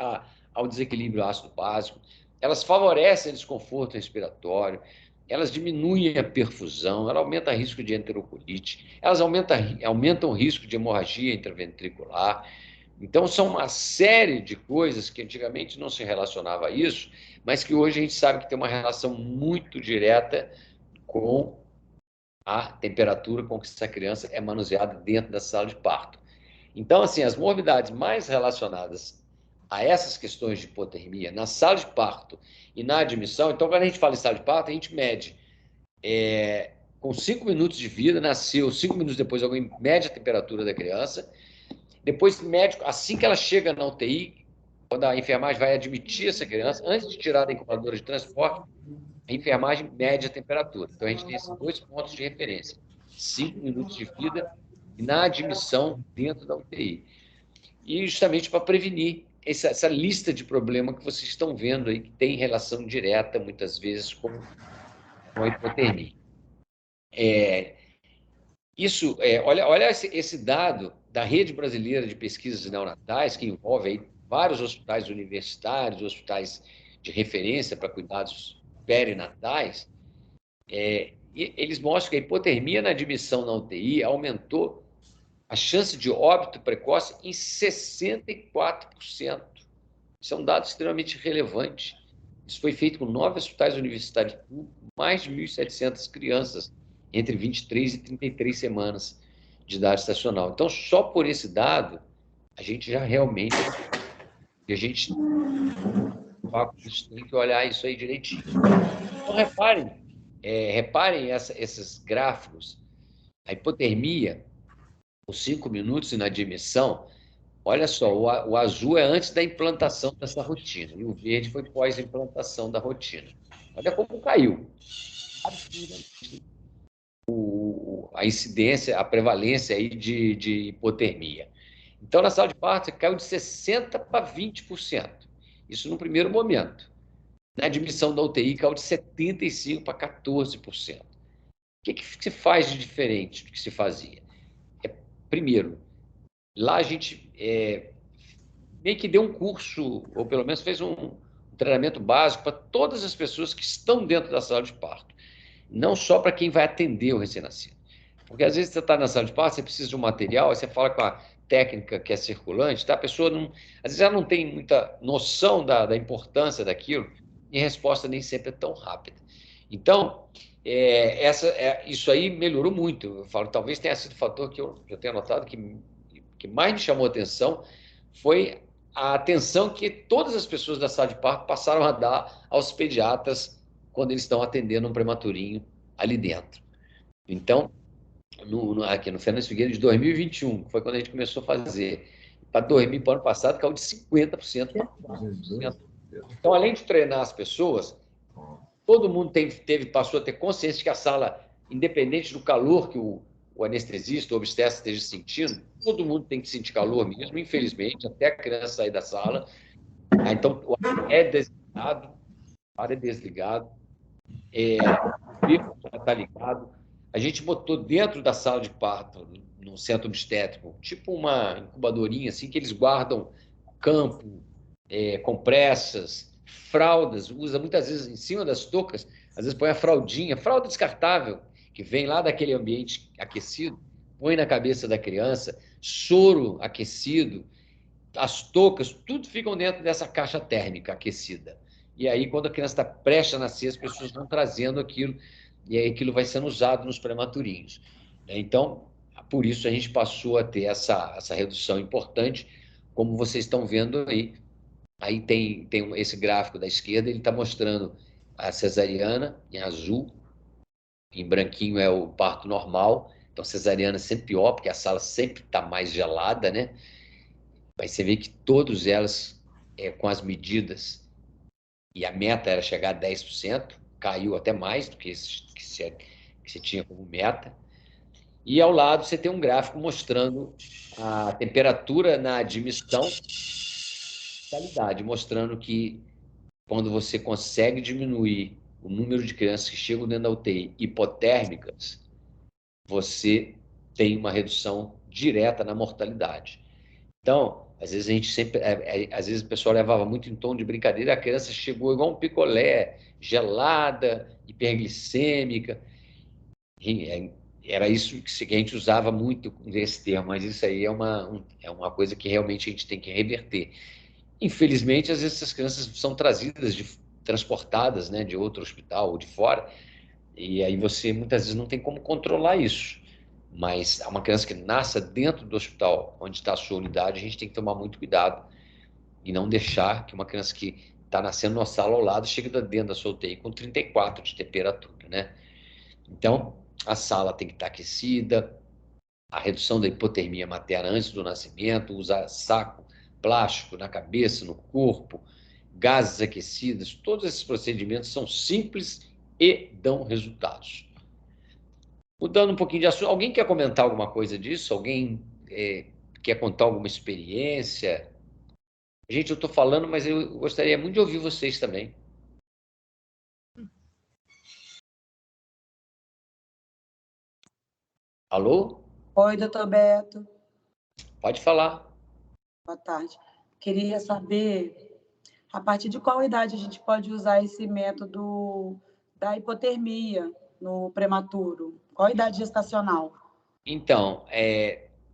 ao desequilíbrio ácido básico, elas favorecem o desconforto respiratório, elas diminuem a perfusão, ela aumenta o risco de enterocolite, elas aumentam o risco de hemorragia intraventricular. Então, são uma série de coisas que antigamente não se relacionava a isso, mas que hoje a gente sabe que tem uma relação muito direta com a temperatura com que essa criança é manuseada dentro da sala de parto. Então, assim, as morbidades mais relacionadas a essas questões de hipotermia na sala de parto e na admissão, então, quando a gente fala em sala de parto, a gente mede com 5 minutos de vida, nasceu 5 minutos depois, alguém mede a temperatura da criança, depois mede, assim que ela chega na UTI, quando a enfermagem vai admitir essa criança, antes de tirar da incubadora de transporte, a enfermagem mede a temperatura. Então, a gente tem esses 2 pontos de referência, 5 minutos de vida e na admissão dentro da UTI. E justamente para prevenir essa lista de problemas que vocês estão vendo aí, que tem relação direta, muitas vezes, com a hipotermia. Olha esse dado da Rede Brasileira de Pesquisas Neonatais, que envolve aí vários hospitais universitários, hospitais de referência para cuidados perinatais, e eles mostram que a hipotermia na admissão na UTI aumentou a chance de óbito precoce em 64%. Isso é um dado extremamente relevante. Isso foi feito com 9 hospitais universitários públicos, mais de 1.700 crianças, entre 23 e 33 semanas de idade estacional. Então, só por esse dado, a gente já realmente... A gente tem que olhar isso aí direitinho. Então, reparem esses gráficos. A hipotermia, os 5 minutos na admissão, olha só, o azul é antes da implantação dessa rotina, e o verde foi pós-implantação da rotina. Olha como caiu. A incidência, a prevalência aí de hipotermia. Então, na sala de parto, caiu de 60% para 20%. Isso no primeiro momento. Na admissão da UTI, caiu de 75% para 14%. O que se faz de diferente do que se fazia? Primeiro, lá a gente meio que deu um curso, ou pelo menos fez um treinamento básico para todas as pessoas que estão dentro da sala de parto, não só para quem vai atender o recém-nascido. Porque às vezes você está na sala de parto, você precisa de um material, aí você fala com a técnica que é circulante, tá? A pessoa não, às vezes ela não tem muita noção da importância daquilo, e a resposta nem sempre é tão rápida. Então, isso aí melhorou muito. Eu falo, talvez tenha sido o fator que eu tenho notado que mais me chamou a atenção foi a atenção que todas as pessoas da sala de parto passaram a dar aos pediatras quando eles estão atendendo um prematurinho ali dentro. Então, aqui no Fernandes Figueiredo de 2021, que foi quando a gente começou a fazer, para o ano passado, caiu de 50% para 40%. Então, além de treinar as pessoas, todo mundo passou a ter consciência de que a sala, independente do calor que o anestesista, o obstetra esteja sentindo, todo mundo tem que sentir calor mesmo, infelizmente, até a criança sair da sala. Então, o ar é desligado, o bico está ligado. A gente botou dentro da sala de parto, no centro obstétrico, tipo uma incubadorinha, assim, que eles guardam campo, compressas, fraldas, usa muitas vezes em cima das toucas, às vezes põe a fraldinha, fralda descartável, que vem lá daquele ambiente aquecido, põe na cabeça da criança, soro aquecido, as toucas, tudo ficam dentro dessa caixa térmica aquecida. E aí, quando a criança está prestes a nascer, as pessoas vão trazendo aquilo, e aí aquilo vai sendo usado nos prematurinhos. Então, por isso a gente passou a ter essa redução importante, como vocês estão vendo aí. Aí tem esse gráfico da esquerda, ele está mostrando a cesariana em azul, em branquinho é o parto normal. Então, cesariana é sempre pior, porque a sala sempre está mais gelada, né? Mas você vê que todas elas, com as medidas, e a meta era chegar a 10%, caiu até mais do que se tinha como meta. E ao lado você tem um gráfico mostrando a temperatura na admissão, qualidade, mostrando que quando você consegue diminuir o número de crianças que chegam dentro da UTI hipotérmicas, você tem uma redução direta na mortalidade. Então, às vezes a gente sempre, às vezes o pessoal levava muito em tom de brincadeira, a criança chegou igual um picolé, gelada, hiperglicêmica. Era isso que a gente usava muito nesse termo, mas isso aí é uma coisa que realmente a gente tem que reverter. Infelizmente, às vezes essas crianças são transportadas, né, de outro hospital ou de fora, e aí você muitas vezes não tem como controlar isso. Mas uma criança que nasça dentro do hospital onde está a sua unidade, a gente tem que tomar muito cuidado e não deixar que uma criança que está nascendo numa sala ao lado chegue dentro da sua UTI com 34 de temperatura, né? Então, a sala tem que estar aquecida, a redução da hipotermia materna antes do nascimento, usar saco plástico na cabeça, no corpo, gases aquecidos, todos esses procedimentos são simples e dão resultados. Mudando um pouquinho de assunto, alguém quer comentar alguma coisa disso? Alguém quer contar alguma experiência? Gente, eu estou falando, mas eu gostaria muito de ouvir vocês também. Alô? Oi, doutor Beto. Pode falar. Boa tarde. Queria saber, a partir de qual idade a gente pode usar esse método da hipotermia no prematuro? Qual idade gestacional? Então,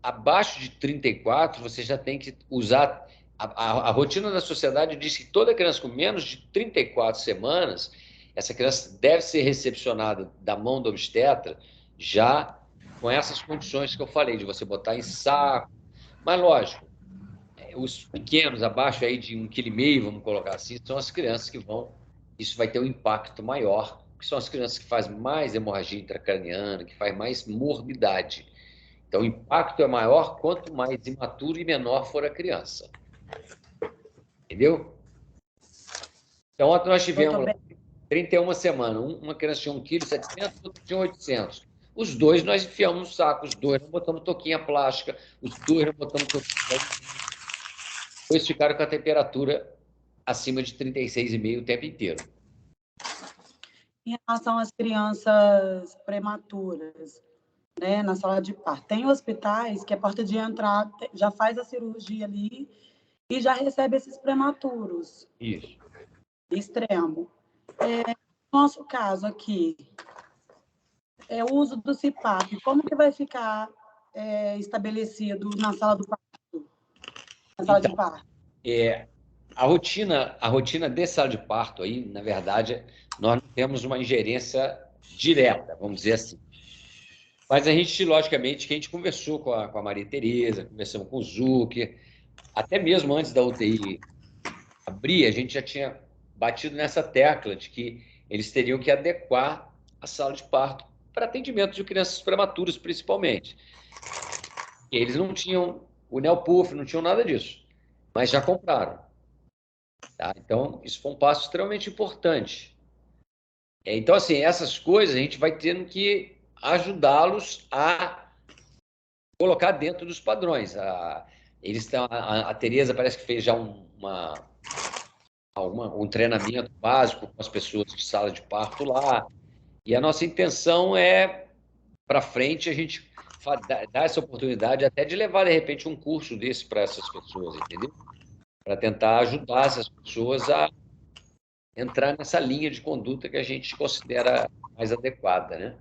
abaixo de 34, você já tem que usar. A rotina da sociedade diz que toda criança com menos de 34 semanas, essa criança deve ser recepcionada da mão do obstetra já com essas condições que eu falei, de você botar em saco. Mas, lógico, os pequenos, abaixo aí de 1,5 kg, vamos colocar assim, são as crianças que vão. Isso vai ter um impacto maior, porque são as crianças que fazem mais hemorragia intracraniana, que faz mais morbidade. Então, o impacto é maior quanto mais imaturo e menor for a criança. Entendeu? Então, ontem nós tivemos 31 semanas. Uma criança tinha 1,7 kg, outra tinha 800. Os dois nós enfiamos no saco, os dois nós botamos toquinha plástica, os dois nós botamos toquinha. Os dois ficaram com a temperatura acima de 36,5 o tempo inteiro. Em relação às crianças prematuras, né, na sala de parto, tem hospitais que a porta de entrada já faz a cirurgia ali e já recebe esses prematuros. Isso. Extremo. No nosso caso aqui, o uso do CPAP, como que vai ficar estabelecido na sala do parto? Na sala de parto? A rotina de sala de parto aí, na verdade, nós não temos uma ingerência direta, vamos dizer assim. Mas a gente, logicamente, que a gente conversou com a Maria Tereza, conversamos com o Zucker, até mesmo antes da UTI abrir, a gente já tinha batido nessa tecla de que eles teriam que adequar a sala de parto para atendimento de crianças prematuras, principalmente. E eles não tinham o Neopuff, não tinham nada disso, mas já compraram. Tá? Então, isso foi um passo extremamente importante. Então, assim, essas coisas a gente vai tendo que ajudá-los a colocar dentro dos padrões. Eles estão, a Tereza parece que fez já um treinamento básico com as pessoas de sala de parto lá. E a nossa intenção é, para frente, a gente dar essa oportunidade até de levar, de repente, um curso desse para essas pessoas, entendeu? Para tentar ajudar essas pessoas a entrar nessa linha de conduta que a gente considera mais adequada, né?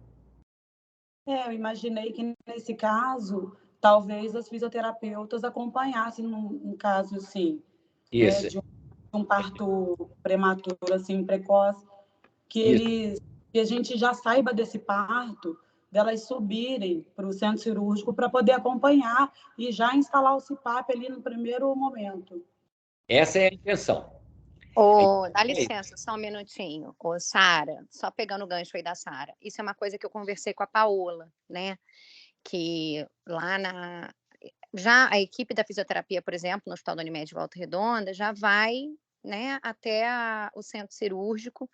Eu imaginei que, nesse caso, talvez as fisioterapeutas acompanhassem um caso assim, Isso. de um parto prematuro, assim, precoce, que a gente já saiba desse parto, delas subirem para o centro cirúrgico para poder acompanhar e já instalar o CPAP ali no primeiro momento. Essa é a intenção. Dá licença, só um minutinho. Sara, só pegando o gancho aí da Sara. Isso é uma coisa que eu conversei com a Paola, né? Que lá já a equipe da fisioterapia, por exemplo, no Hospital da Unimed de Volta Redonda, já vai, né, até o centro cirúrgico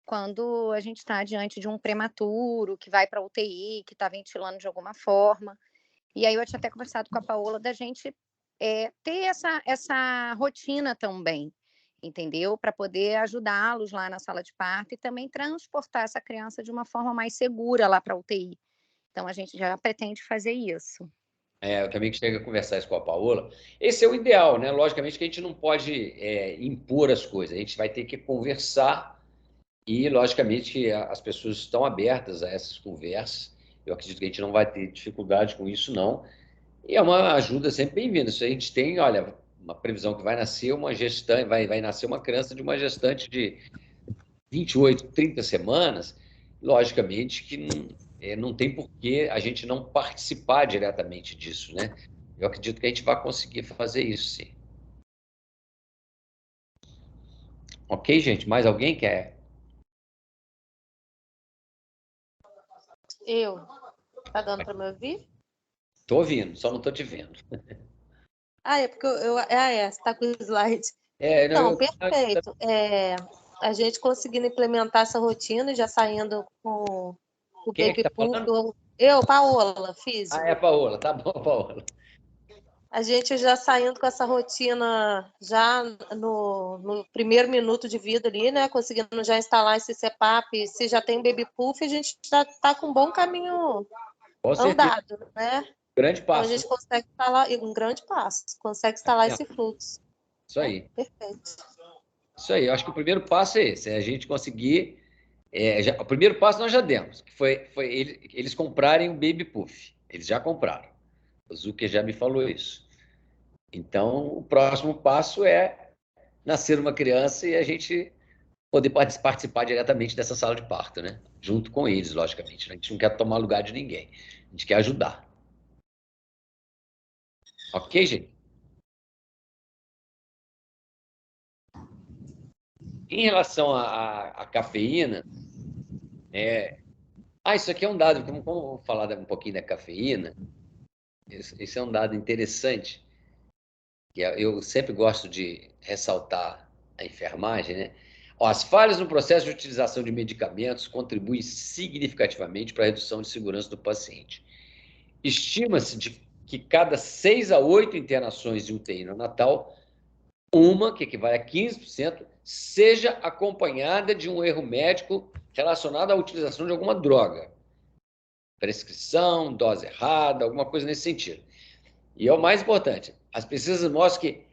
quando a gente está diante de um prematuro que vai para a UTI, que está ventilando de alguma forma. E aí eu tinha até conversado com a Paola da gente ter essa rotina também, entendeu? Para poder ajudá-los lá na sala de parto e também transportar essa criança de uma forma mais segura lá para a UTI. Então, a gente já pretende fazer isso. Eu também chego a conversar isso com a Paola. Esse é o ideal, né? Logicamente que a gente não pode impor as coisas, a gente vai ter que conversar e, logicamente, que as pessoas estão abertas a essas conversas. Eu acredito que a gente não vai ter dificuldade com isso, não. E é uma ajuda sempre bem-vinda. Se a gente tem, olha, uma previsão que vai nascer uma gestante, vai nascer uma criança de uma gestante de 28, 30 semanas, logicamente que não tem por que a gente não participar diretamente disso, né? Eu acredito que a gente vai conseguir fazer isso, sim. Ok, gente? Mais alguém quer? Eu. Tá dando para me ouvir? Estou ouvindo, só não estou te vendo. É porque você está com o slide. Não, Então, perfeito. A gente conseguindo implementar essa rotina, já saindo com o Quem é que Baby está Puff. falando? Paola, físico. É a Paola, tá bom, Paola. A gente já saindo com essa rotina já no primeiro minuto de vida ali, né? Conseguindo já instalar esse CPAP. Se já tem Baby Puff, a gente já está com um bom caminho Com certeza. andado, né? Grande Então a passo. gente consegue instalar um grande passo, consegue instalar esse fluxo. Isso aí. Perfeito. Isso aí. Eu acho que o primeiro passo é esse, é a gente conseguir. O primeiro passo nós já demos, que foi eles comprarem o Baby Puff. Eles já compraram. O Zucker já me falou isso. Então, o próximo passo é nascer uma criança e a gente poder participar diretamente dessa sala de parto, né? Junto com eles, logicamente. A gente não quer tomar lugar de ninguém. A gente quer ajudar. Ok, gente? Em relação à cafeína, isso aqui é um dado, vamos falar um pouquinho da cafeína. Esse é um dado interessante, que eu sempre gosto de ressaltar a enfermagem, né? As falhas no processo de utilização de medicamentos contribuem significativamente para a redução de segurança do paciente. Estima-se que cada 6 a 8 internações de UTI neonatal, uma, que equivale a 15%, seja acompanhada de um erro médico relacionado à utilização de alguma droga. Prescrição, dose errada, alguma coisa nesse sentido. E é o mais importante, as pesquisas mostram que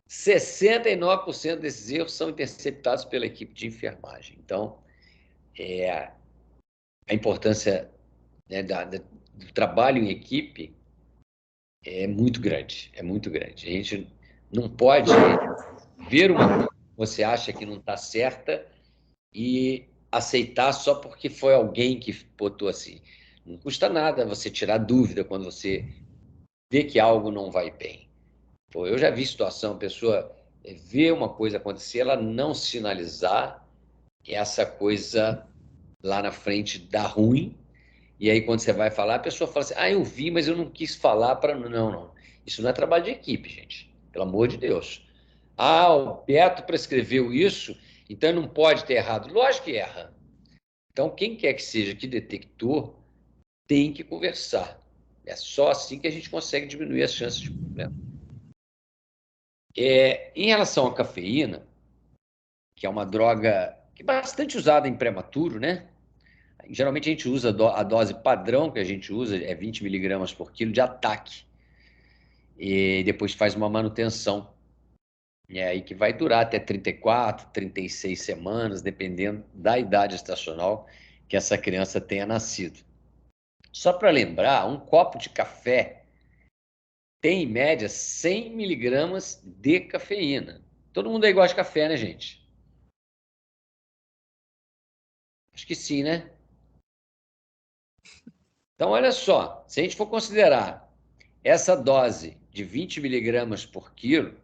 69% desses erros são interceptados pela equipe de enfermagem. Então, a importância, né, do trabalho em equipe é muito grande, é muito grande. A gente não pode ver uma coisa que você acha que não está certa e aceitar só porque foi alguém que botou assim. Não custa nada você tirar dúvida quando você vê que algo não vai bem. Pô, eu já vi situação, a pessoa vê uma coisa acontecer, ela não sinalizar, e essa coisa lá na frente dá ruim, e aí quando você vai falar, a pessoa fala assim, eu vi, mas eu não quis falar para... Não. Isso não é trabalho de equipe, gente. Pelo amor de Deus. O Beto prescreveu isso, então não pode ter errado. Lógico que erra. Então, quem quer que seja que detectou, tem que conversar. É só assim que a gente consegue diminuir as chances de problema. Em relação à cafeína, que é uma droga que é bastante usada em prematuro, né? Geralmente a gente usa a dose padrão que a gente usa, é 20 miligramas por quilo de ataque. E depois faz uma manutenção. E é aí que vai durar até 34, 36 semanas, dependendo da idade estacional que essa criança tenha nascido. Só para lembrar, um copo de café tem, em média, 100 miligramas de cafeína. Todo mundo aí gosta de café, né, gente? Acho que sim, né? Então, olha só, se a gente for considerar essa dose de 20 miligramas por quilo,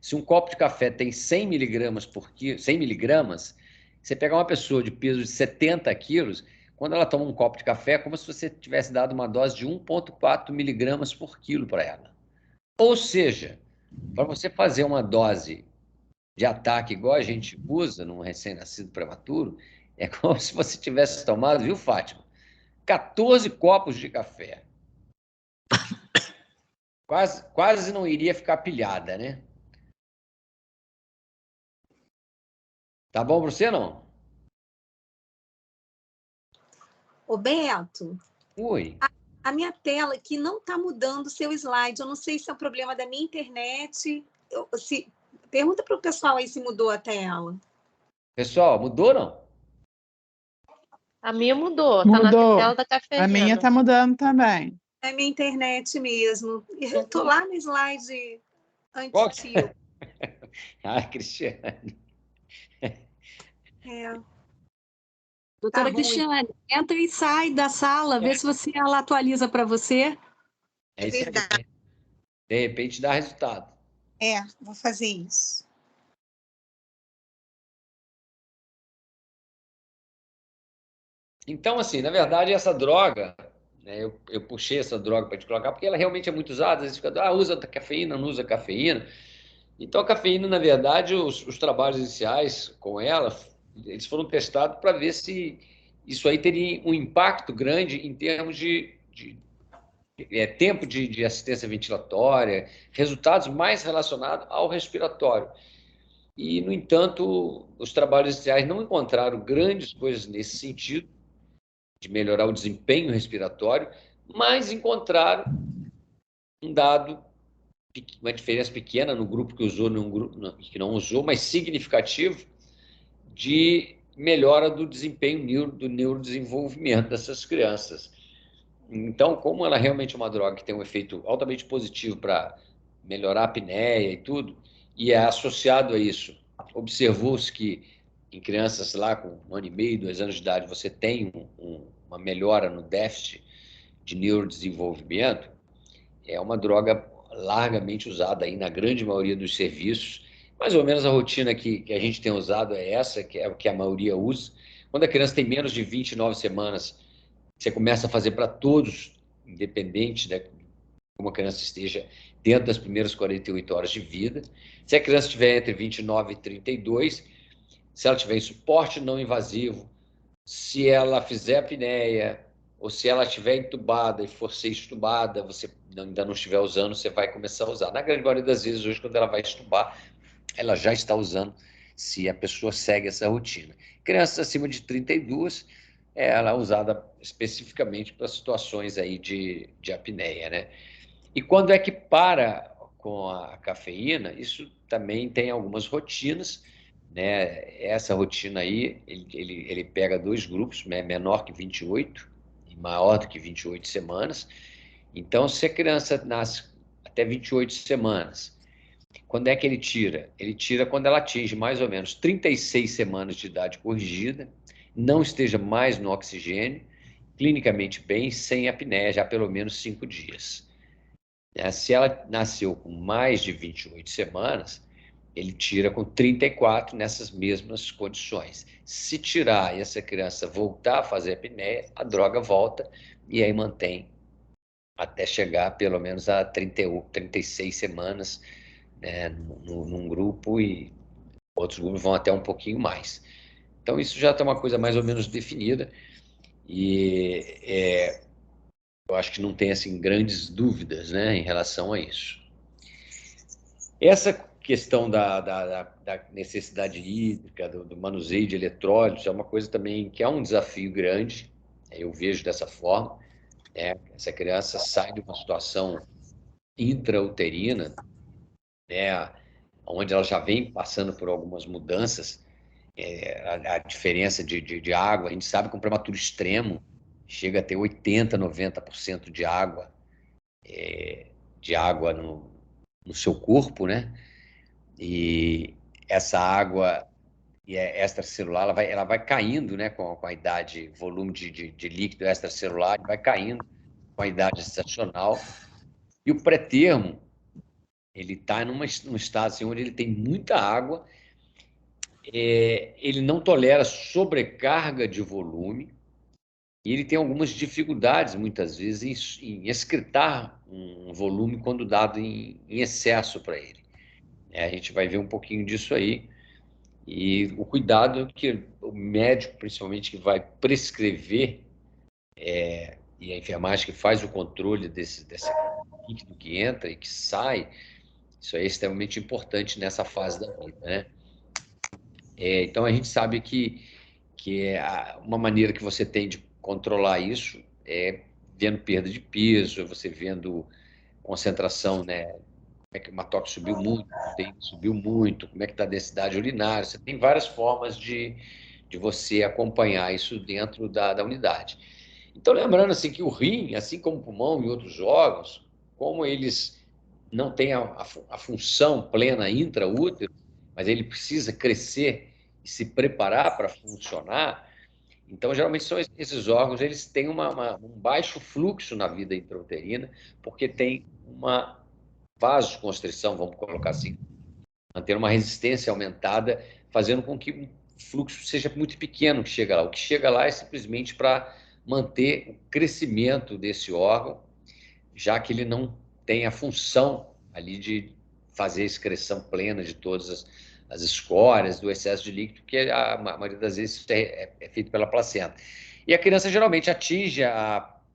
se um copo de café tem 100 miligramas por quilo, 100 miligramas, você pegar uma pessoa de peso de 70 quilos, quando ela toma um copo de café, é como se você tivesse dado uma dose de 1,4 miligramas por quilo para ela. Ou seja, para você fazer uma dose de ataque igual a gente usa num recém-nascido prematuro, é como se você tivesse tomado, viu, Fátima? 14 copos de café. Quase não iria ficar pilhada, né? Tá bom para você, não? Ô, Beto, Oi. a minha tela aqui não está mudando o seu slide. Eu não sei se é um problema da minha internet. Pergunta para o pessoal aí se mudou a tela. Pessoal, mudou, não? A minha mudou, tá na Mudou. tela da cafeína. A minha tá mudando também. É minha internet mesmo. Eu estou lá no slide Qual antigo. Cristiane. Doutora bom. Cristiane, entra e sai da sala, vê se ela atualiza para você. É isso aí. verdade. De repente dá resultado. Vou fazer isso. Então, assim, na verdade, essa droga, né, eu puxei essa droga para te colocar, porque ela realmente é muito usada. Às vezes fica, usa cafeína, não usa cafeína. Então, a cafeína, na verdade, os trabalhos iniciais com ela, eles foram testados para ver se isso aí teria um impacto grande em termos de tempo de assistência ventilatória, resultados mais relacionados ao respiratório. E, no entanto, os trabalhos iniciais não encontraram grandes coisas nesse sentido, de melhorar o desempenho respiratório, mas encontraram um dado, uma diferença pequena no grupo que usou, num grupo que não usou, mas significativo, de melhora do desempenho do neurodesenvolvimento dessas crianças. Então, como ela realmente é uma droga que tem um efeito altamente positivo para melhorar a apneia e tudo, e é associado a isso, observou-se que em crianças lá com 1 ano e meio, 2 anos de idade, você tem uma melhora no déficit de neurodesenvolvimento, é uma droga largamente usada aí na grande maioria dos serviços. Mais ou menos a rotina que a gente tem usado é essa, que é o que a maioria usa. Quando a criança tem menos de 29 semanas, você começa a fazer para todos, independente de como a criança esteja dentro das primeiras 48 horas de vida. Se a criança estiver entre 29 e 32, se ela tiver em suporte não invasivo, se ela fizer apneia, ou se ela estiver entubada e for ser estubada, você ainda não estiver usando, você vai começar a usar. Na grande maioria das vezes, hoje, quando ela vai estubar, ela já está usando, se a pessoa segue essa rotina. Crianças acima de 32, ela é usada especificamente para situações aí de apneia, né? E quando é que para com a cafeína, isso também tem algumas rotinas, né? Essa rotina aí, ele pega 2 grupos, né? Menor que 28 e maior do que 28 semanas. Então, se a criança nasce até 28 semanas, quando é que ele tira? Ele tira quando ela atinge mais ou menos 36 semanas de idade corrigida, não esteja mais no oxigênio, clinicamente bem, sem apneia, já pelo menos 5 dias. Se ela nasceu com mais de 28 semanas, ele tira com 34 nessas mesmas condições. Se tirar e essa criança voltar a fazer apneia, a droga volta e aí mantém até chegar pelo menos a 36 semanas, né, num grupo, e outros grupos vão até um pouquinho mais. Então, isso já está uma coisa mais ou menos definida e eu acho que não tem assim, grandes dúvidas, né, em relação a isso. Essa questão da necessidade hídrica, do manuseio de eletrólitos, é uma coisa também que é um desafio grande, eu vejo dessa forma. Essa criança sai de uma situação intrauterina, né, onde ela já vem passando por algumas mudanças, a diferença de água, a gente sabe que um prematuro extremo chega a ter 80%, 90% de água no seu corpo, né? E essa água extracelular, ela vai caindo, né, com a idade, volume de líquido extracelular vai caindo com a idade gestacional. E o pré-termo, ele está num estado assim, onde ele tem muita água, ele não tolera sobrecarga de volume, e ele tem algumas dificuldades, muitas vezes, em excretar um volume quando dado em excesso para ele. A gente vai ver um pouquinho disso aí. E o cuidado que o médico, principalmente, que vai prescrever, e a enfermagem que faz o controle desse líquido que entra e que sai, isso aí é extremamente importante nessa fase da vida, né? Então, a gente sabe que uma maneira que você tem de controlar isso é vendo perda de peso, você vendo concentração, né? Como é que o hematócrito subiu muito, subiu muito, como é que está a densidade urinária. Você tem várias formas de você acompanhar isso dentro da unidade. Então, lembrando assim, que o rim, assim como o pulmão e outros órgãos, como eles não têm a função plena intraútero, mas ele precisa crescer e se preparar para funcionar, Então, geralmente, são esses órgãos, eles têm um baixo fluxo na vida intrauterina, porque tem uma vasoconstrição, vamos colocar assim, manter uma resistência aumentada, fazendo com que o fluxo seja muito pequeno que chega lá. O que chega lá é simplesmente para manter o crescimento desse órgão, já que ele não tem a função ali de fazer a excreção plena de todas as escórias, do excesso de líquido, que a maioria das vezes é feito pela placenta. E a criança geralmente atinge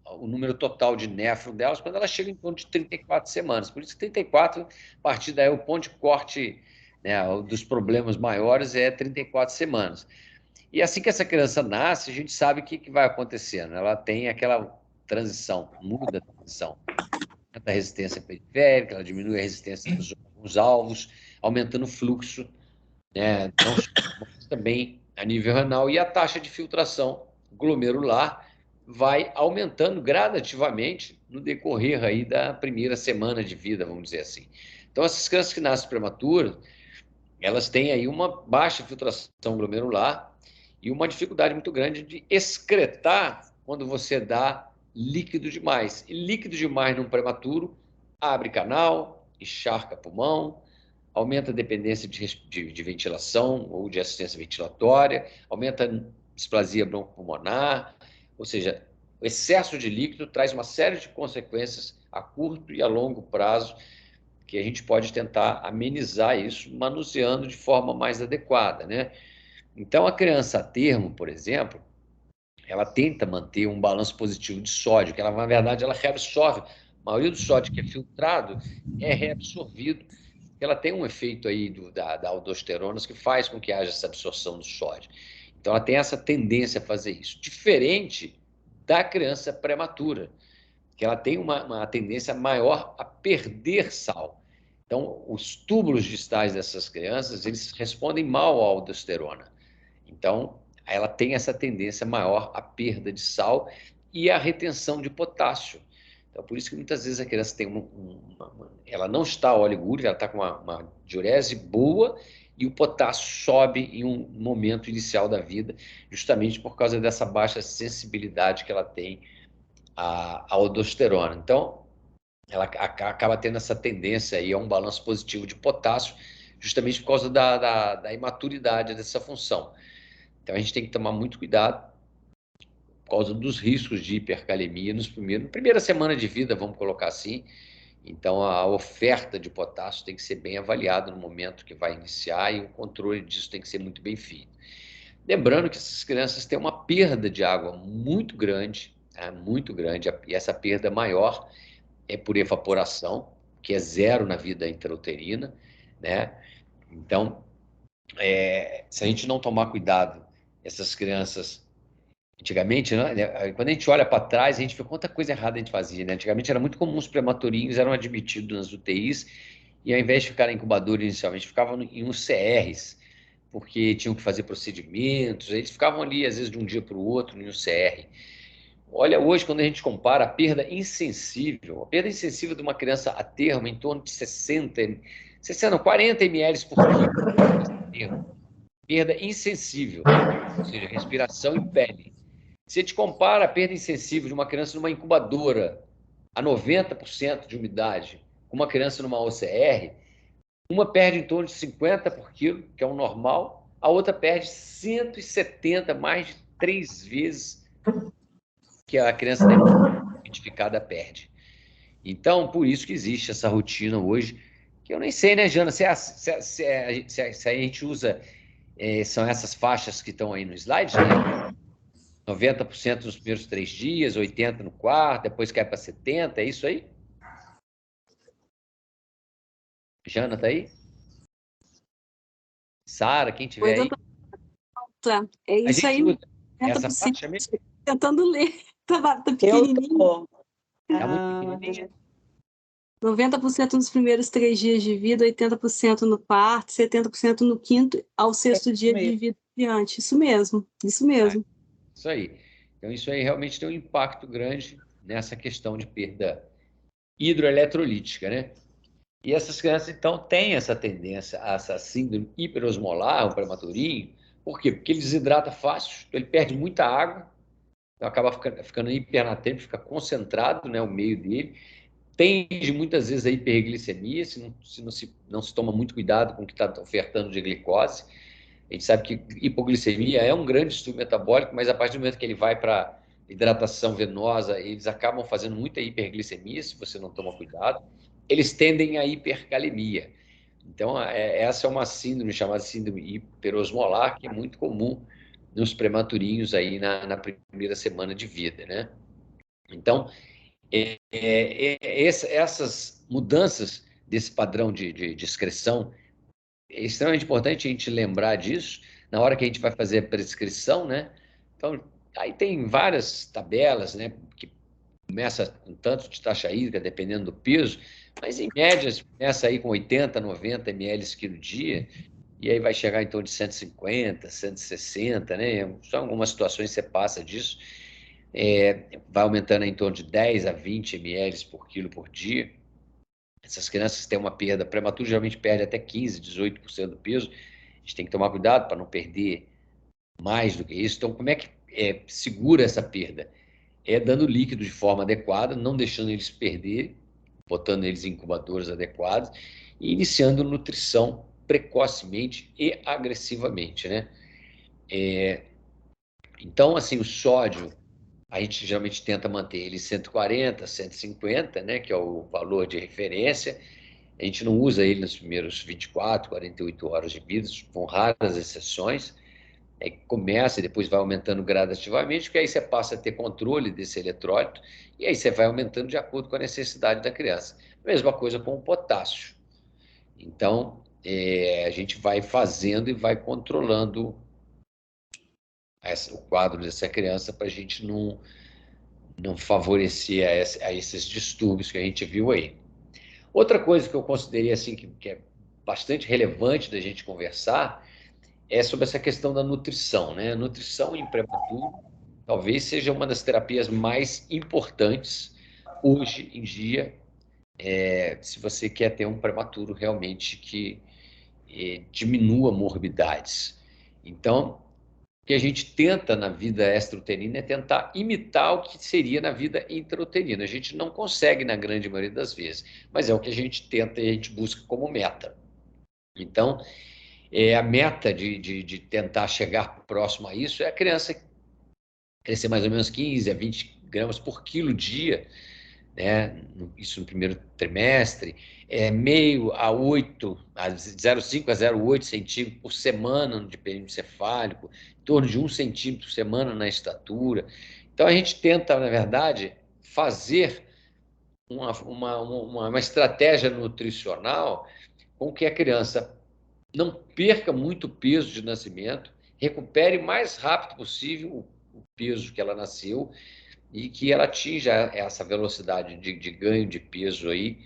o número total de néfron delas quando ela chega em torno de 34 semanas. Por isso que 34, a partir daí, o ponto de corte, né, dos problemas maiores é 34 semanas. E assim que essa criança nasce, a gente sabe o que vai acontecendo. Ela tem aquela transição, muda a transição da resistência periférica, ela diminui a resistência dos órgãos alvos, aumentando o fluxo, né, não só, mas também a nível renal, e a taxa de filtração glomerular vai aumentando gradativamente no decorrer aí da primeira semana de vida, vamos dizer assim. Então, essas crianças que nascem prematuras, elas têm aí uma baixa filtração glomerular e uma dificuldade muito grande de excretar quando você dá líquido demais. E líquido demais num prematuro abre canal, encharca pulmão, aumenta a dependência de ventilação ou de assistência ventilatória, aumenta a displasia bronco-pulmonar, ou seja, o excesso de líquido traz uma série de consequências a curto e a longo prazo que a gente pode tentar amenizar isso manuseando de forma mais adequada, né? Então, a criança a termo, por exemplo, ela tenta manter um balanço positivo de sódio, que ela, na verdade, ela reabsorve. A maioria do sódio que é filtrado é reabsorvido. Ela tem um efeito aí da aldosterona que faz com que haja essa absorção do sódio. Então, ela tem essa tendência a fazer isso. Diferente da criança prematura, que ela tem uma tendência maior a perder sal. Então, os túbulos distais dessas crianças, eles respondem mal à aldosterona. Então, ela tem essa tendência maior à perda de sal e à retenção de potássio. Então, por isso que muitas vezes a criança tem ela não está oligúrica, ela está com uma diurese boa e o potássio sobe em um momento inicial da vida, justamente por causa dessa baixa sensibilidade que ela tem à aldosterona. Então, ela acaba tendo essa tendência aí a um balanço positivo de potássio, justamente por causa da imaturidade dessa função. Então, a gente tem que tomar muito cuidado por causa dos riscos de hipercalemia na primeira semana de vida, vamos colocar assim. Então, a oferta de potássio tem que ser bem avaliada no momento que vai iniciar e o controle disso tem que ser muito bem feito. Lembrando que essas crianças têm uma perda de água muito grande, e essa perda maior é por evaporação, que é zero na vida intrauterina, né? Então, se a gente não tomar cuidado, essas crianças, antigamente, né, quando a gente olha para trás, a gente vê quanta coisa errada a gente fazia, né? Antigamente era muito comum os prematurinhos eram admitidos nas UTIs e ao invés de ficar em incubador inicialmente, ficavam em uns CRs, porque tinham que fazer procedimentos, eles ficavam ali, às vezes, de um dia para o outro, em um CR. Olha, hoje, quando a gente compara a perda insensível de uma criança a termo em torno de 40 ml por quilo, perda insensível, ou seja, respiração e pele. Se a gente compara a perda insensível de uma criança numa incubadora a 90% de umidade com uma criança numa OCR, uma perde em torno de 50 por quilo, que é o normal, a outra perde 170, mais de 3 vezes que a criança identificada perde. Então, por isso que existe essa rotina hoje, que eu nem sei, né, Jana, se a gente usa, são essas faixas que estão aí no slide, né? 90% nos primeiros 3 dias, 80% no quarto, depois cai para 70%, é isso aí? Jana, tá aí? Sara, quem tiver aí? É isso aí. Usa essa faixa mesmo? Tentando ler. Tá pequenininho. Tá muito pequenininha? 90% nos primeiros 3 dias de vida, 80% no parto, 70% no 5º ao 6º dia de vida diante. Isso mesmo, isso mesmo. Isso aí. Então, isso aí realmente tem um impacto grande nessa questão de perda hidroeletrolítica, né? E essas crianças, então, têm essa tendência a essa síndrome hiperosmolar, o prematurinho, Por quê? Porque ele desidrata fácil, ele perde muita água, então acaba ficando hipernatrêmico, fica concentrado, né, o meio dele. Tende muitas vezes a hiperglicemia, se não se toma muito cuidado com o que está ofertando de glicose. A gente sabe que hipoglicemia é um grande distúrbio metabólico, mas a partir do momento que ele vai para hidratação venosa, eles acabam fazendo muita hiperglicemia, se você não toma cuidado. Eles tendem à hipercalemia. Então, essa é uma síndrome chamada síndrome hiperosmolar, que é muito comum nos prematurinhos aí na primeira semana de vida, né? Então, essas mudanças desse padrão de excreção, é extremamente importante a gente lembrar disso na hora que a gente vai fazer a prescrição, né? Então, aí tem várias tabelas, né, que começa com tanto de taxa hídrica, dependendo do peso, mas em média começa aí com 80, 90 ml quilo dia, e aí vai chegar em torno de 150, 160, né? Só em algumas situações você passa disso. Vai aumentando em torno de 10 a 20 ml por quilo por dia. Essas crianças têm uma perda prematura, geralmente perde até 15, 18% do peso. A gente tem que tomar cuidado para não perder mais do que isso. Então, como é que segura essa perda? É dando líquido de forma adequada, não deixando eles perder, botando eles em incubadores adequados e iniciando nutrição precocemente e agressivamente, né? Então, assim, o sódio, a gente geralmente tenta manter ele 140, 150, né, que é o valor de referência. A gente não usa ele nos primeiros 24, 48 horas de vida, com raras exceções. Começa e depois vai aumentando gradativamente, porque aí você passa a ter controle desse eletrólito, e aí você vai aumentando de acordo com a necessidade da criança. Mesma coisa com o potássio. Então, a gente vai fazendo e vai controlando o quadro dessa criança para a gente não favorecer a esses distúrbios que a gente viu aí. Outra coisa que eu considerei assim, que é bastante relevante da gente conversar é sobre essa questão da nutrição, né? A nutrição em prematuro talvez seja uma das terapias mais importantes hoje em dia, se você quer ter um prematuro realmente que diminua morbidades. Então, o que a gente tenta na vida extrauterina é tentar imitar o que seria na vida intrauterina. A gente não consegue na grande maioria das vezes, mas é o que a gente tenta e a gente busca como meta. Então, a meta de tentar chegar próximo a isso é a criança crescer mais ou menos 15 a 20 gramas por quilo dia, né? Isso no primeiro trimestre, meio a 8, a 0,5 a 0,8 centímetros por semana de período cefálico, em torno de 1 centímetro por semana na estatura. Então, a gente tenta, na verdade, fazer uma estratégia nutricional com que a criança não perca muito peso de nascimento, recupere o mais rápido possível o peso que ela nasceu e que ela atinja essa velocidade de ganho de peso aí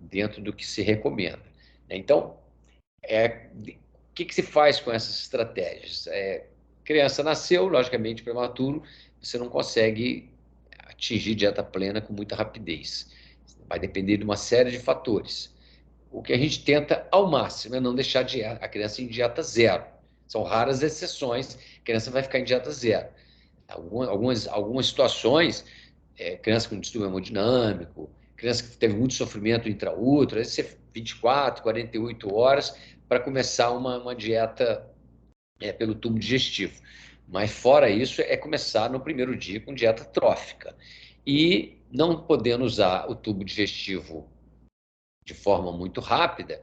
dentro do que se recomenda. Então, o que se faz com essas estratégias? Criança nasceu, logicamente prematuro, você não consegue atingir dieta plena com muita rapidez. Vai depender de uma série de fatores. O que a gente tenta ao máximo é não deixar a criança em dieta zero. São raras exceções, a criança vai ficar em dieta zero. Algumas situações, criança com distúrbio hemodinâmico, criança que teve muito sofrimento intraútero, às vezes 24, 48 horas para começar uma dieta pelo tubo digestivo. Mas fora isso, é começar no primeiro dia com dieta trófica. E não podendo usar o tubo digestivo de forma muito rápida,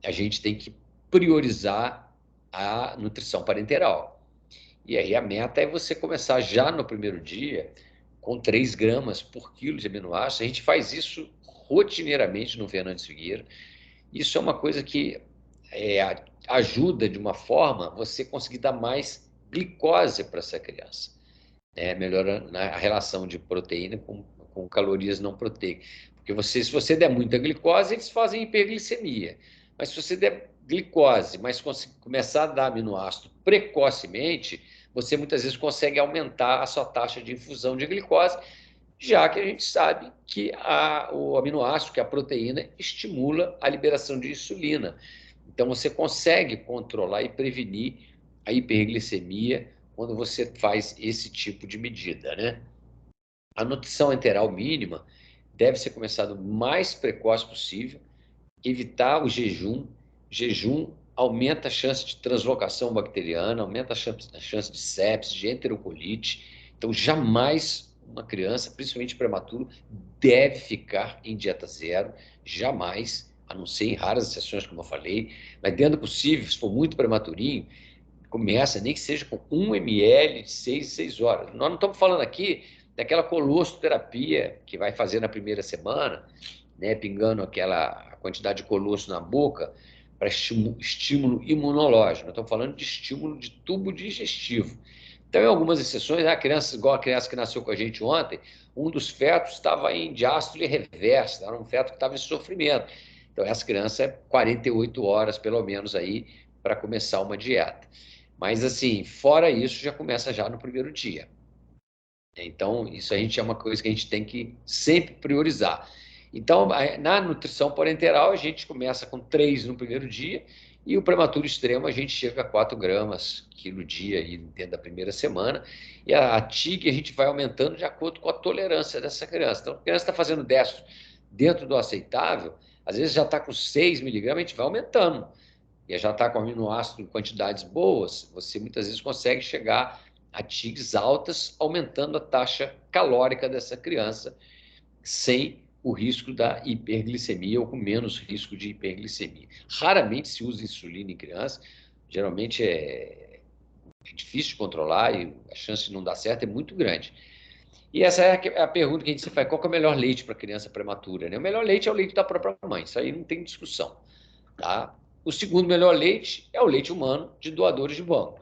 a gente tem que priorizar a nutrição parenteral. E aí a meta é você começar já no primeiro dia com 3 gramas por quilo de aminoácidos. A gente faz isso rotineiramente no Fernandes Figueira. Isso é uma coisa que ajuda de uma forma você conseguir dar mais glicose para essa criança, melhorando a relação de proteína com calorias não proteicas. Porque se você der muita glicose, eles fazem hiperglicemia. Mas se você der glicose, mas começar a dar aminoácido precocemente, você muitas vezes consegue aumentar a sua taxa de infusão de glicose, já que a gente sabe que o aminoácido, que é a proteína, estimula a liberação de insulina. Então, você consegue controlar e prevenir a hiperglicemia quando você faz esse tipo de medida, né? A nutrição enteral mínima deve ser começada o mais precoce possível, evitar o jejum. Jejum aumenta a chance de translocação bacteriana, aumenta a chance de sepsis, de enterocolite. Então, jamais uma criança, principalmente prematuro, deve ficar em dieta zero, jamais, a não ser em raras exceções, como eu falei, mas dentro do possível, se for muito prematurinho, começa, nem que seja com 1 ml de 6 em 6 horas. Nós não estamos falando aqui daquela colossoterapia que vai fazer na primeira semana, né, pingando aquela quantidade de colosso na boca para estímulo imunológico. Nós estamos falando de estímulo de tubo digestivo. Então, em algumas exceções, a criança, igual a criança que nasceu com a gente ontem, um dos fetos estava em diástole reversa, era um feto que estava em sofrimento. Então, essa criança é 48 horas, pelo menos, aí, para começar uma dieta. Mas, assim, fora isso, já começa já no primeiro dia. Então, isso a gente é uma coisa que a gente tem que sempre priorizar. Então, na nutrição parenteral, a gente começa com 3 no primeiro dia e o prematuro extremo a gente chega a 4 gramas quilo dia aí dentro da primeira semana. E a TIG a gente vai aumentando de acordo com a tolerância dessa criança. Então, a criança está fazendo dentro do aceitável, às vezes já está com 6 miligramas, a gente vai aumentando. E já está com aminoácido em quantidades boas, você muitas vezes consegue chegar a TIGs altas, aumentando a taxa calórica dessa criança, sem o risco da hiperglicemia ou com menos risco de hiperglicemia. Raramente se usa insulina em criança, geralmente é difícil de controlar e a chance de não dar certo é muito grande. E essa é a pergunta que a gente se faz, qual que é o melhor leite para criança prematura? Né? O melhor leite é o leite da própria mãe, isso aí não tem discussão. Tá? O segundo melhor leite é o leite humano de doadores de banco.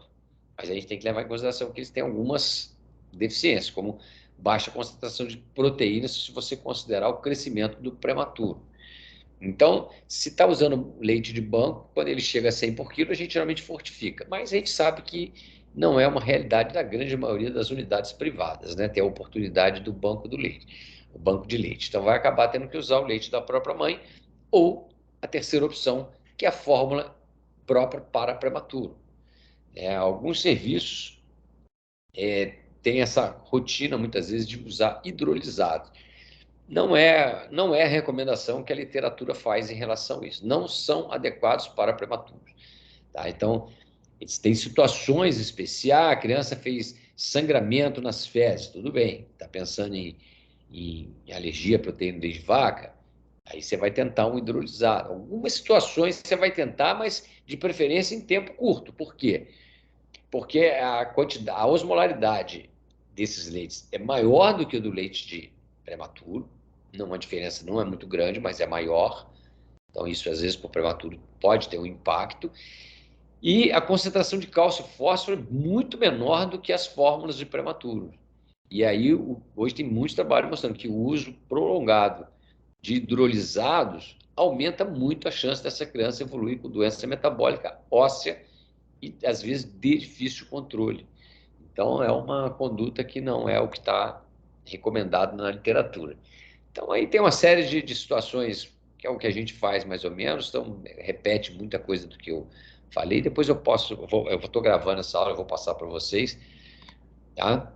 Mas a gente tem que levar em consideração que eles têm algumas deficiências, como baixa concentração de proteínas, se você considerar o crescimento do prematuro. Então, se está usando leite de banco, quando ele chega a 100 por quilo, a gente geralmente fortifica. Mas a gente sabe que não é uma realidade da grande maioria das unidades privadas, né? Tem a oportunidade do banco do leite, o banco de leite. Então, vai acabar tendo que usar o leite da própria mãe ou a terceira opção, que é a fórmula própria para prematuro. Alguns serviços têm essa rotina, muitas vezes, de usar hidrolisado. Não é a recomendação que a literatura faz em relação a isso. Não são adequados para prematuros. Tá? Então, tem situações especiais, a criança fez sangramento nas fezes, tudo bem. Está pensando em alergia à proteína de vaca, aí você vai tentar um hidrolisado. Algumas situações você vai tentar, mas de preferência em tempo curto. Por quê? Porque a osmolaridade desses leites é maior do que o do leite de prematuro. Não, a diferença não é muito grande, mas é maior. Então, isso, às vezes, para o prematuro pode ter um impacto. E a concentração de cálcio e fósforo é muito menor do que as fórmulas de prematuro. E aí, hoje tem muito trabalho mostrando que o uso prolongado de hidrolisados aumenta muito a chance dessa criança evoluir com doença metabólica óssea e, às vezes, de difícil controle. Então, é uma conduta que não é o que está recomendado na literatura. Então, aí tem uma série de situações que é o que a gente faz mais ou menos, então repete muita coisa do que eu falei, depois eu estou gravando essa aula, eu vou passar para vocês, tá?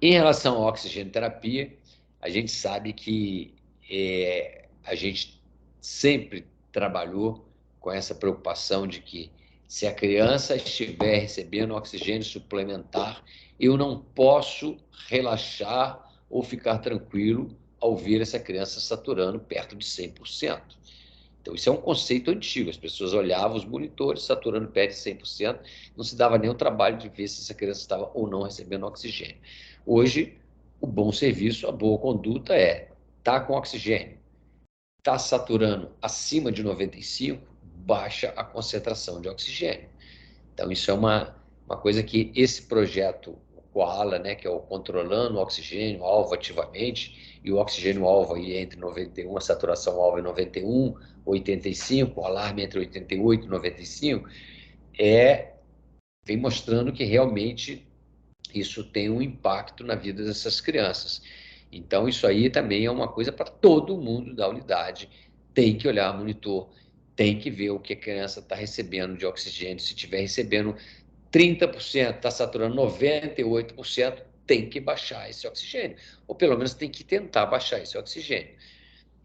Em relação à oxigenoterapia, a gente sabe que a gente sempre trabalhou com essa preocupação de que se a criança estiver recebendo oxigênio suplementar, eu não posso relaxar ou ficar tranquilo ao ver essa criança saturando perto de 100%. Então, isso é um conceito antigo. As pessoas olhavam os monitores saturando perto de 100%, não se dava nem o trabalho de ver se essa criança estava ou não recebendo oxigênio. Hoje, o bom serviço, a boa conduta tá com oxigênio, está saturando acima de 95, baixa a concentração de oxigênio. Então, isso é uma coisa que esse projeto, o Koala, né, que é o Controlando o Oxigênio Alvo Ativamente, e o oxigênio alvo aí entre 91, a saturação alvo é 91, 85, o alarme entre 88 e 95, vem mostrando que realmente isso tem um impacto na vida dessas crianças. Então, isso aí também é uma coisa para todo mundo da unidade. Tem que olhar o monitor, tem que ver o que a criança está recebendo de oxigênio. Se estiver recebendo 30%, está saturando 98%, tem que baixar esse oxigênio, ou pelo menos tem que tentar baixar esse oxigênio.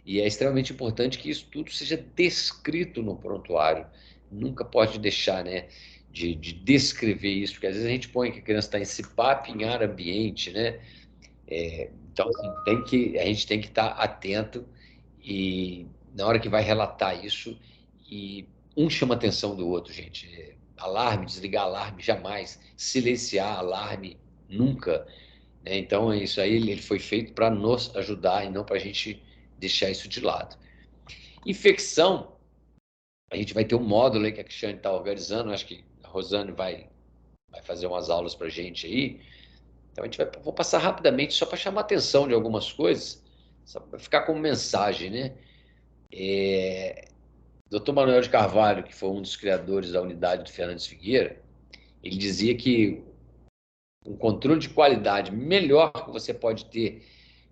E é extremamente importante que isso tudo seja descrito no prontuário. Nunca pode deixar, né, de descrever isso, porque às vezes a gente põe que a criança está em CPAP em ar ambiente, né? Então, assim, a gente tem que estar atento e na hora que vai relatar isso, e um chama a atenção do outro, gente. Alarme, desligar alarme, jamais. Silenciar alarme, nunca. Né? Então, isso aí ele foi feito para nos ajudar e não para a gente deixar isso de lado. Infecção, a gente vai ter um módulo aí que a Cristiane está organizando, acho que a Rosane vai fazer umas aulas para a gente aí. Então, vou passar rapidamente só para chamar a atenção de algumas coisas, só para ficar como mensagem, né? Dr. Manuel de Carvalho, que foi um dos criadores da unidade do Fernandes Figueira, ele dizia que um controle de qualidade melhor que você pode ter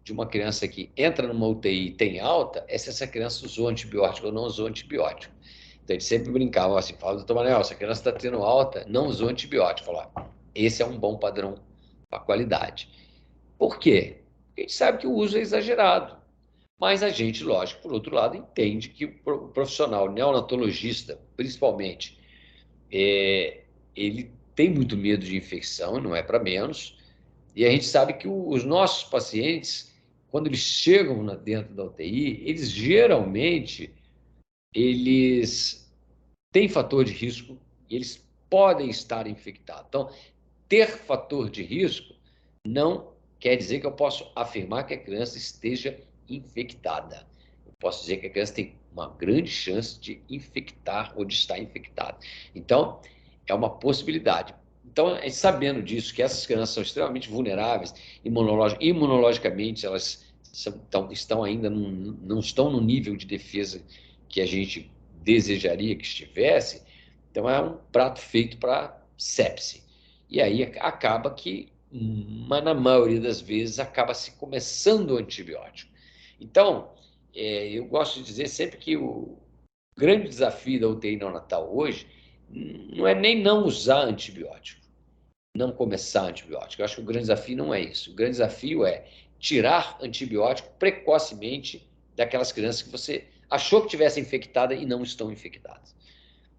de uma criança que entra numa UTI e tem alta é se essa criança usou antibiótico ou não usou antibiótico. Então, ele sempre brincava assim, fala, doutor Manuel, se a criança está tendo alta, não usou antibiótico. Falava, esse é um bom padrão para qualidade. Por quê? Porque a gente sabe que o uso é exagerado. Mas a gente, lógico, por outro lado, entende que o profissional neonatologista, principalmente, ele tem muito medo de infecção, não é para menos, e a gente sabe que os nossos pacientes, quando eles chegam dentro da UTI, eles geralmente têm fator de risco e eles podem estar infectados. Então, ter fator de risco não quer dizer que eu posso afirmar que a criança esteja infectada. Eu posso dizer que a criança tem uma grande chance de infectar ou de estar infectada. Então, é uma possibilidade. Então, sabendo disso, que essas crianças são extremamente vulneráveis, imunologicamente, elas estão ainda não estão no nível de defesa que a gente desejaria que estivesse, então é um prato feito para sepse. E aí acaba que, mas na maioria das vezes, acaba se começando o antibiótico. Então, eu gosto de dizer sempre que o grande desafio da UTI neonatal hoje não é nem não usar antibiótico, não começar antibiótico. Eu acho que o grande desafio não é isso. O grande desafio é tirar antibiótico precocemente daquelas crianças que você achou que tivesse infectada e não estão infectadas.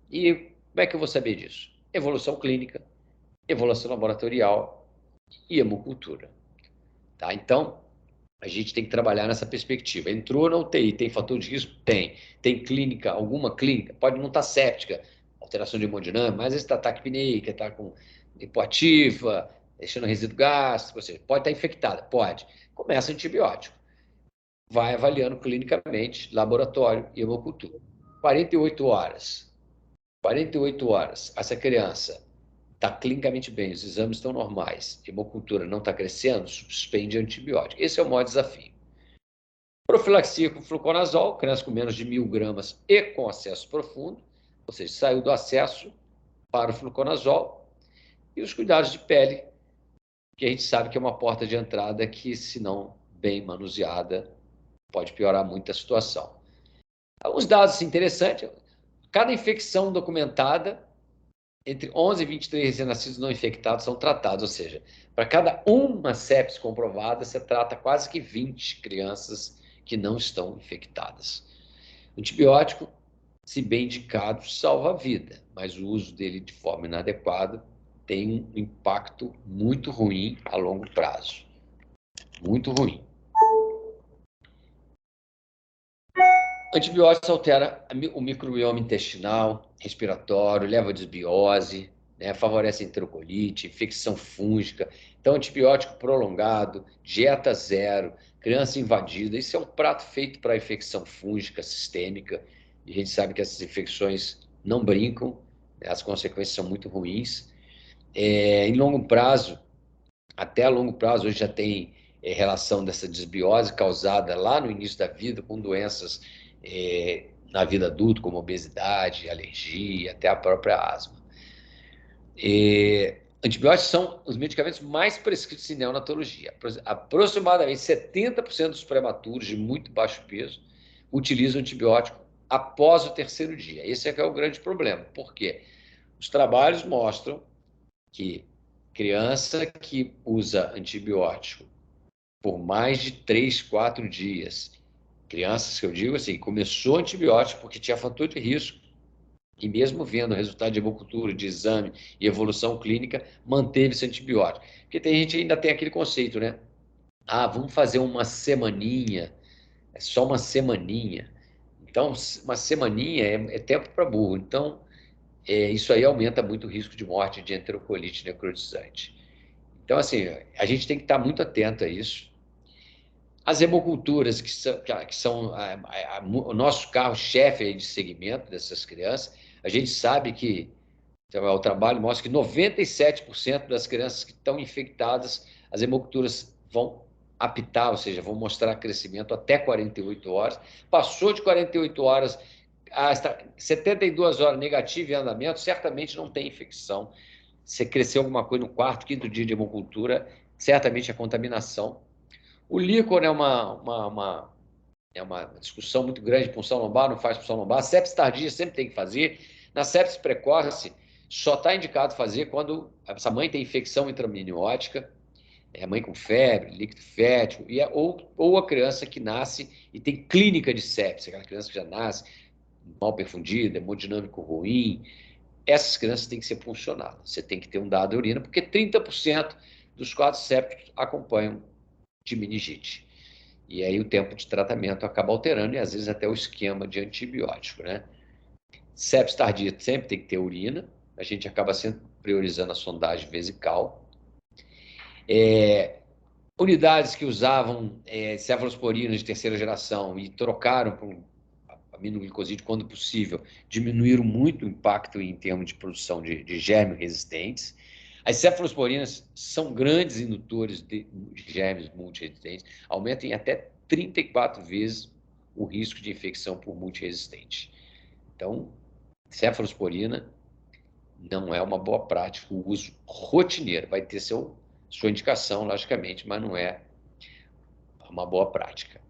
E como é que eu vou saber disso? Evolução clínica, evolução laboratorial e hemocultura. Tá? Então, a gente tem que trabalhar nessa perspectiva. Entrou na UTI, tem fator de risco? Tem. Tem clínica, alguma clínica? Pode não estar séptica, alteração de hemodinâmica, mas está taquipneica, está com hipoativa, deixando resíduo gástrico, ou seja, pode estar infectada? Pode. Começa antibiótico. Vai avaliando clinicamente, laboratório e hemocultura. 48 horas. 48 horas. Essa criança está clinicamente bem, os exames estão normais, hemocultura não está crescendo, suspende antibiótico. Esse é o maior desafio. Profilaxia com fluconazol, criança com menos de 1.000 gramas e com acesso profundo, ou seja, saiu do acesso para o fluconazol. E os cuidados de pele, que a gente sabe que é uma porta de entrada que, se não bem manuseada, pode piorar muito a situação. Alguns dados interessantes, cada infecção documentada, entre 11 e 23 recém-nascidos não infectados são tratados, ou seja, para cada uma sepse comprovada, você trata quase que 20 crianças que não estão infectadas. O antibiótico, se bem indicado, salva a vida, mas o uso dele de forma inadequada tem um impacto muito ruim a longo prazo. Muito ruim. Antibióticos altera o microbioma intestinal, respiratório, leva a desbiose, né, favorece a enterocolite, infecção fúngica. Então, antibiótico prolongado, dieta zero, criança invadida, isso é um prato feito para infecção fúngica sistêmica. E a gente sabe que essas infecções não brincam, né, as consequências são muito ruins. Em longo prazo, até a longo prazo, hoje já tem relação dessa desbiose causada lá no início da vida com doenças na vida adulta, como obesidade, alergia, até a própria asma. Antibióticos são os medicamentos mais prescritos em neonatologia. Aproximadamente 70% dos prematuros de muito baixo peso utilizam antibiótico após o terceiro dia. Esse é que é o grande problema. Por quê? Os trabalhos mostram que criança que usa antibiótico por mais de 3, 4 dias, crianças que eu digo assim, começou antibiótico porque tinha fator de risco, e mesmo vendo o resultado de hemocultura, de exame e evolução clínica, manteve esse antibiótico. Porque tem gente que ainda tem aquele conceito, né? Ah, vamos fazer uma semaninha, é só uma semaninha. Então, uma semaninha é tempo para burro. Então, isso aí aumenta muito o risco de morte de enterocolite necrotizante. Então, assim, a gente tem que estar muito atento a isso. As hemoculturas, que são o nosso carro-chefe de segmento dessas crianças, a gente sabe que o trabalho mostra que 97% das crianças que estão infectadas, as hemoculturas vão apitar, ou seja, vão mostrar crescimento até 48 horas. Passou de 48 horas a 72 horas negativo em andamento, certamente não tem infecção. Se cresceu alguma coisa no quarto, quinto dia de hemocultura, certamente é contaminação. O líquor é uma discussão muito grande, punção lombar, não faz punção lombar. Sepsis tardia sempre tem que fazer. Na sepsis precoce, só está indicado fazer quando essa mãe tem infecção intramniótica, é mãe com febre, líquido fético, ou a criança que nasce e tem clínica de sepsis, aquela criança que já nasce mal perfundida, hemodinâmico ruim. Essas crianças têm que ser puncionadas. Você tem que ter um dado de urina, porque 30% dos quadros sépticos acompanham de meningite. E aí o tempo de tratamento acaba alterando e às vezes até o esquema de antibiótico, né? Sepsis tardia sempre tem que ter urina, a gente acaba sempre priorizando a sondagem vesical. Unidades que usavam cefalosporinas de terceira geração e trocaram para um aminoglicosídeo quando possível, diminuíram muito o impacto em termos de produção de germes resistentes. As cefalosporinas são grandes indutores de germes multiresistentes, aumentam em até 34 vezes o risco de infecção por multiresistente. Então, cefalosporina não é uma boa prática, o uso rotineiro. Vai ter sua indicação, logicamente, mas não é uma boa prática.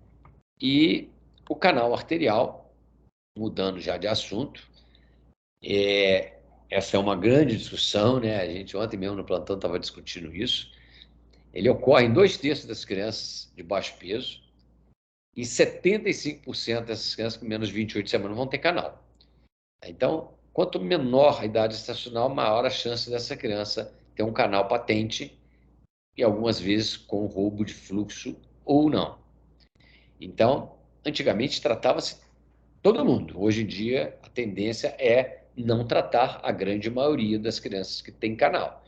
E o canal arterial, mudando já de assunto, essa é uma grande discussão, né? A gente ontem mesmo no plantão estava discutindo isso. Ele ocorre em 2/3 das crianças de baixo peso e 75% dessas crianças com menos de 28 semanas vão ter canal. Então, quanto menor a idade estacional, maior a chance dessa criança ter um canal patente e algumas vezes com roubo de fluxo ou não. Então, antigamente tratava-se todo mundo. Hoje em dia, a tendência é não tratar a grande maioria das crianças que têm canal.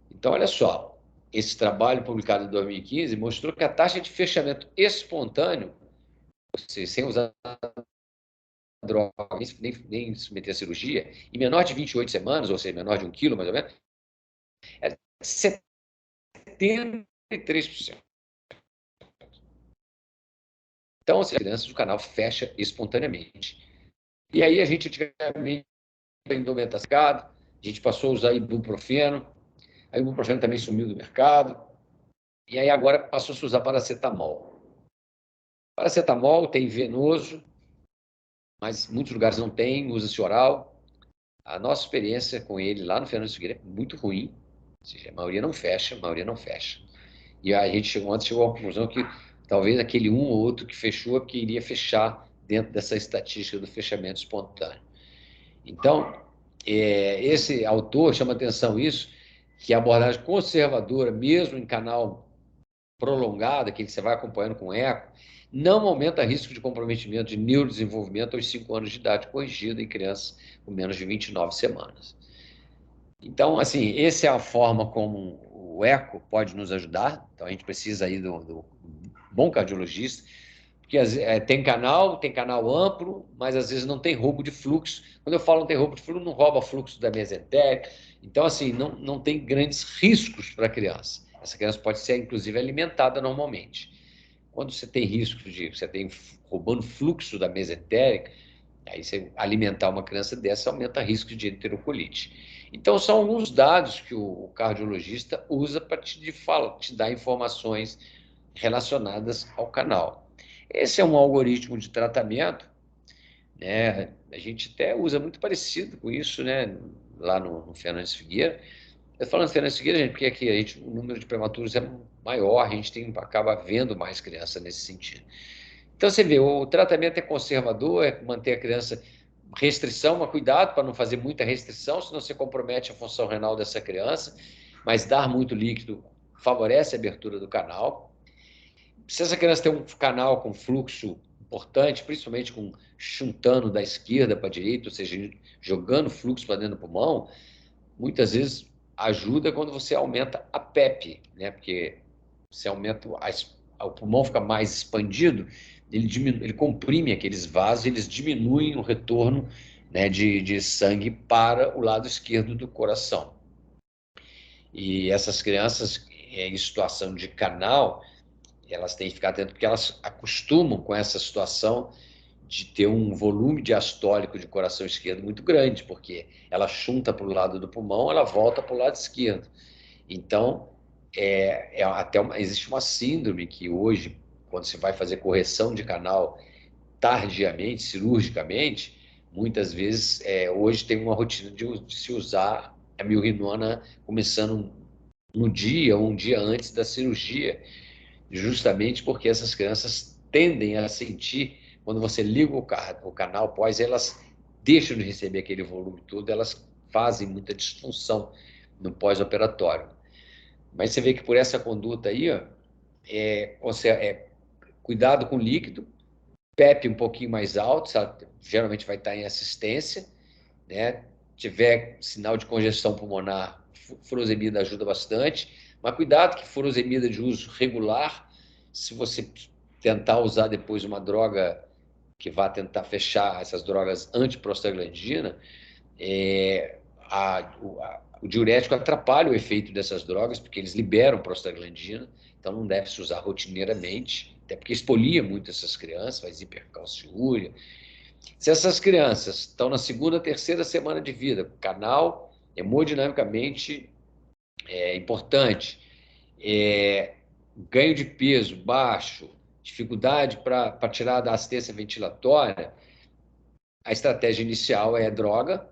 Então, olha só, esse trabalho publicado em 2015 mostrou que a taxa de fechamento espontâneo, ou seja, sem usar droga, nem submeter a cirurgia, em menor de 28 semanas, ou seja, menor de 1 quilo, mais ou menos, é 73%. Então, as crianças do canal fecha espontaneamente. E aí a gente antigamente a gente passou a usar ibuprofeno, aí o ibuprofeno também sumiu do mercado, e aí agora passou a se usar paracetamol. Paracetamol tem venoso, mas muitos lugares não tem, usa-se oral. A nossa experiência com ele lá no Fernando Figueira é muito ruim, ou seja, a maioria não fecha. E a gente ontem chegou à conclusão que talvez aquele um ou outro que fechou é porque iria fechar dentro dessa estatística do fechamento espontâneo. Então, esse autor chama atenção isso, que a abordagem conservadora, mesmo em canal prolongado, que você vai acompanhando com eco, não aumenta risco de comprometimento de neurodesenvolvimento aos 5 anos de idade corrigida em crianças com menos de 29 semanas. Então, assim, essa é a forma como o eco pode nos ajudar. Então, a gente precisa aí do bom cardiologista, porque tem canal amplo, mas às vezes não tem roubo de fluxo. Quando eu falo não tem roubo de fluxo, não rouba fluxo da mesentérica. Então, assim, não tem grandes riscos para a criança. Essa criança pode ser, inclusive, alimentada normalmente. Quando você tem risco você tem roubando fluxo da mesentérica, aí você alimentar uma criança dessa aumenta o risco de enterocolite. Então, são alguns dados que o cardiologista usa para te dar informações relacionadas ao canal. Esse é um algoritmo de tratamento, né? A gente até usa muito parecido com isso, né? Lá no Fernandes Figueira, falando Fernando Seguida, gente, porque aqui o número de prematuros é maior, a gente acaba vendo mais criança nesse sentido. Então, você vê, o tratamento é conservador, é manter a criança restrição, mas cuidado para não fazer muita restrição, senão você compromete a função renal dessa criança, mas dar muito líquido favorece a abertura do canal. Se essa criança tem um canal com fluxo importante, principalmente chuntando da esquerda para a direita, ou seja, jogando fluxo para dentro do pulmão, muitas vezes ajuda quando você aumenta a PEP, né? Porque você aumenta, o pulmão fica mais expandido, ele comprime aqueles vasos, eles diminuem o retorno, né, de sangue para o lado esquerdo do coração. E essas crianças em situação de canal, elas têm que ficar atentas, porque elas acostumam com essa situação de ter um volume diastólico de coração esquerdo muito grande, porque ela chunta para o lado do pulmão, ela volta para o lado esquerdo. Então, existe uma síndrome que hoje, quando se vai fazer correção de canal tardiamente, cirurgicamente, muitas vezes, hoje tem uma rotina de se usar a milrinona começando no dia, ou um dia antes da cirurgia, justamente porque essas crianças tendem a sentir, quando você liga o canal pós, elas deixam de receber aquele volume todo, elas fazem muita disfunção no pós-operatório. Mas você vê que por essa conduta aí, ó, cuidado com líquido, PEP um pouquinho mais alto, sabe? Geralmente vai estar em assistência, né? Tiver sinal de congestão pulmonar, furosemida ajuda bastante, mas cuidado que furosemida de uso regular, se você tentar usar depois uma droga que vá tentar fechar essas drogas antiprostaglandina, o diurético atrapalha o efeito dessas drogas, porque eles liberam prostaglandina, então não deve se usar rotineiramente, até porque expolia muito essas crianças, faz hipercalciúria. Se essas crianças estão na segunda, terceira semana de vida, o canal hemodinamicamente importante, ganho de peso baixo, dificuldade para tirar da assistência ventilatória, a estratégia inicial é droga.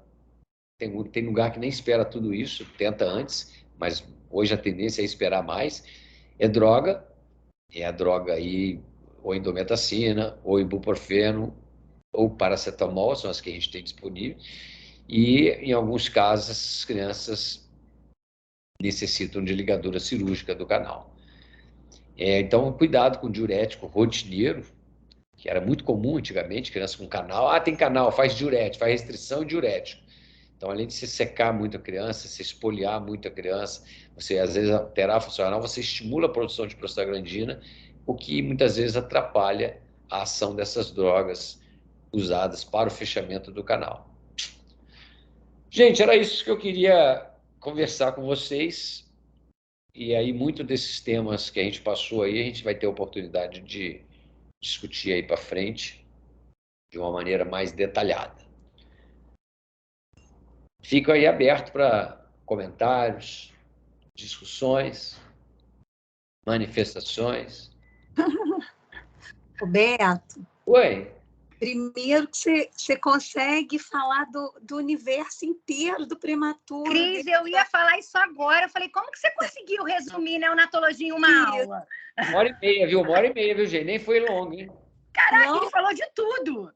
Tem lugar que nem espera tudo isso, tenta antes, mas hoje a tendência é esperar mais. É droga, a droga aí, ou indometacina, ou ibuprofeno, ou paracetamol, são as que a gente tem disponível. E, em alguns casos, essas crianças necessitam de ligadura cirúrgica do canal. Então, cuidado com o diurético rotineiro, que era muito comum antigamente, criança com canal. Tem canal, faz diurético, faz restrição de diurético. Então, além de se secar muito a criança, se espoliar muito a criança, você, às vezes, alterar a função renal, você estimula a produção de prostaglandina, o que muitas vezes atrapalha a ação dessas drogas usadas para o fechamento do canal. Gente, era isso que eu queria conversar com vocês. E aí, muito desses temas que a gente passou aí, a gente vai ter a oportunidade de discutir aí para frente de uma maneira mais detalhada. Fico aí aberto para comentários, discussões, manifestações. Roberto, Oi. primeiro que você consegue falar do universo inteiro do prematuro. Cris, eu ia falar isso agora. Eu falei, como que você conseguiu resumir neonatologia em uma aula? 1h30, viu? 1h30, viu, gente? Nem foi longo, hein? Caraca, ele falou de tudo.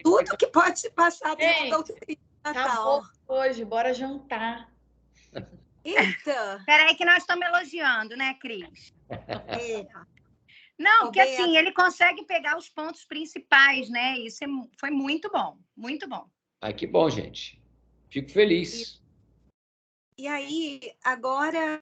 Tudo que pode se passar dentro da UTI Natal. Acabou hoje, bora jantar. Eita! Peraí que nós estamos elogiando, né, Cris? Não, porque Roberto, assim, ele consegue pegar os pontos principais, né? Isso foi muito bom, muito bom. Que bom, gente. Fico feliz. E aí, agora,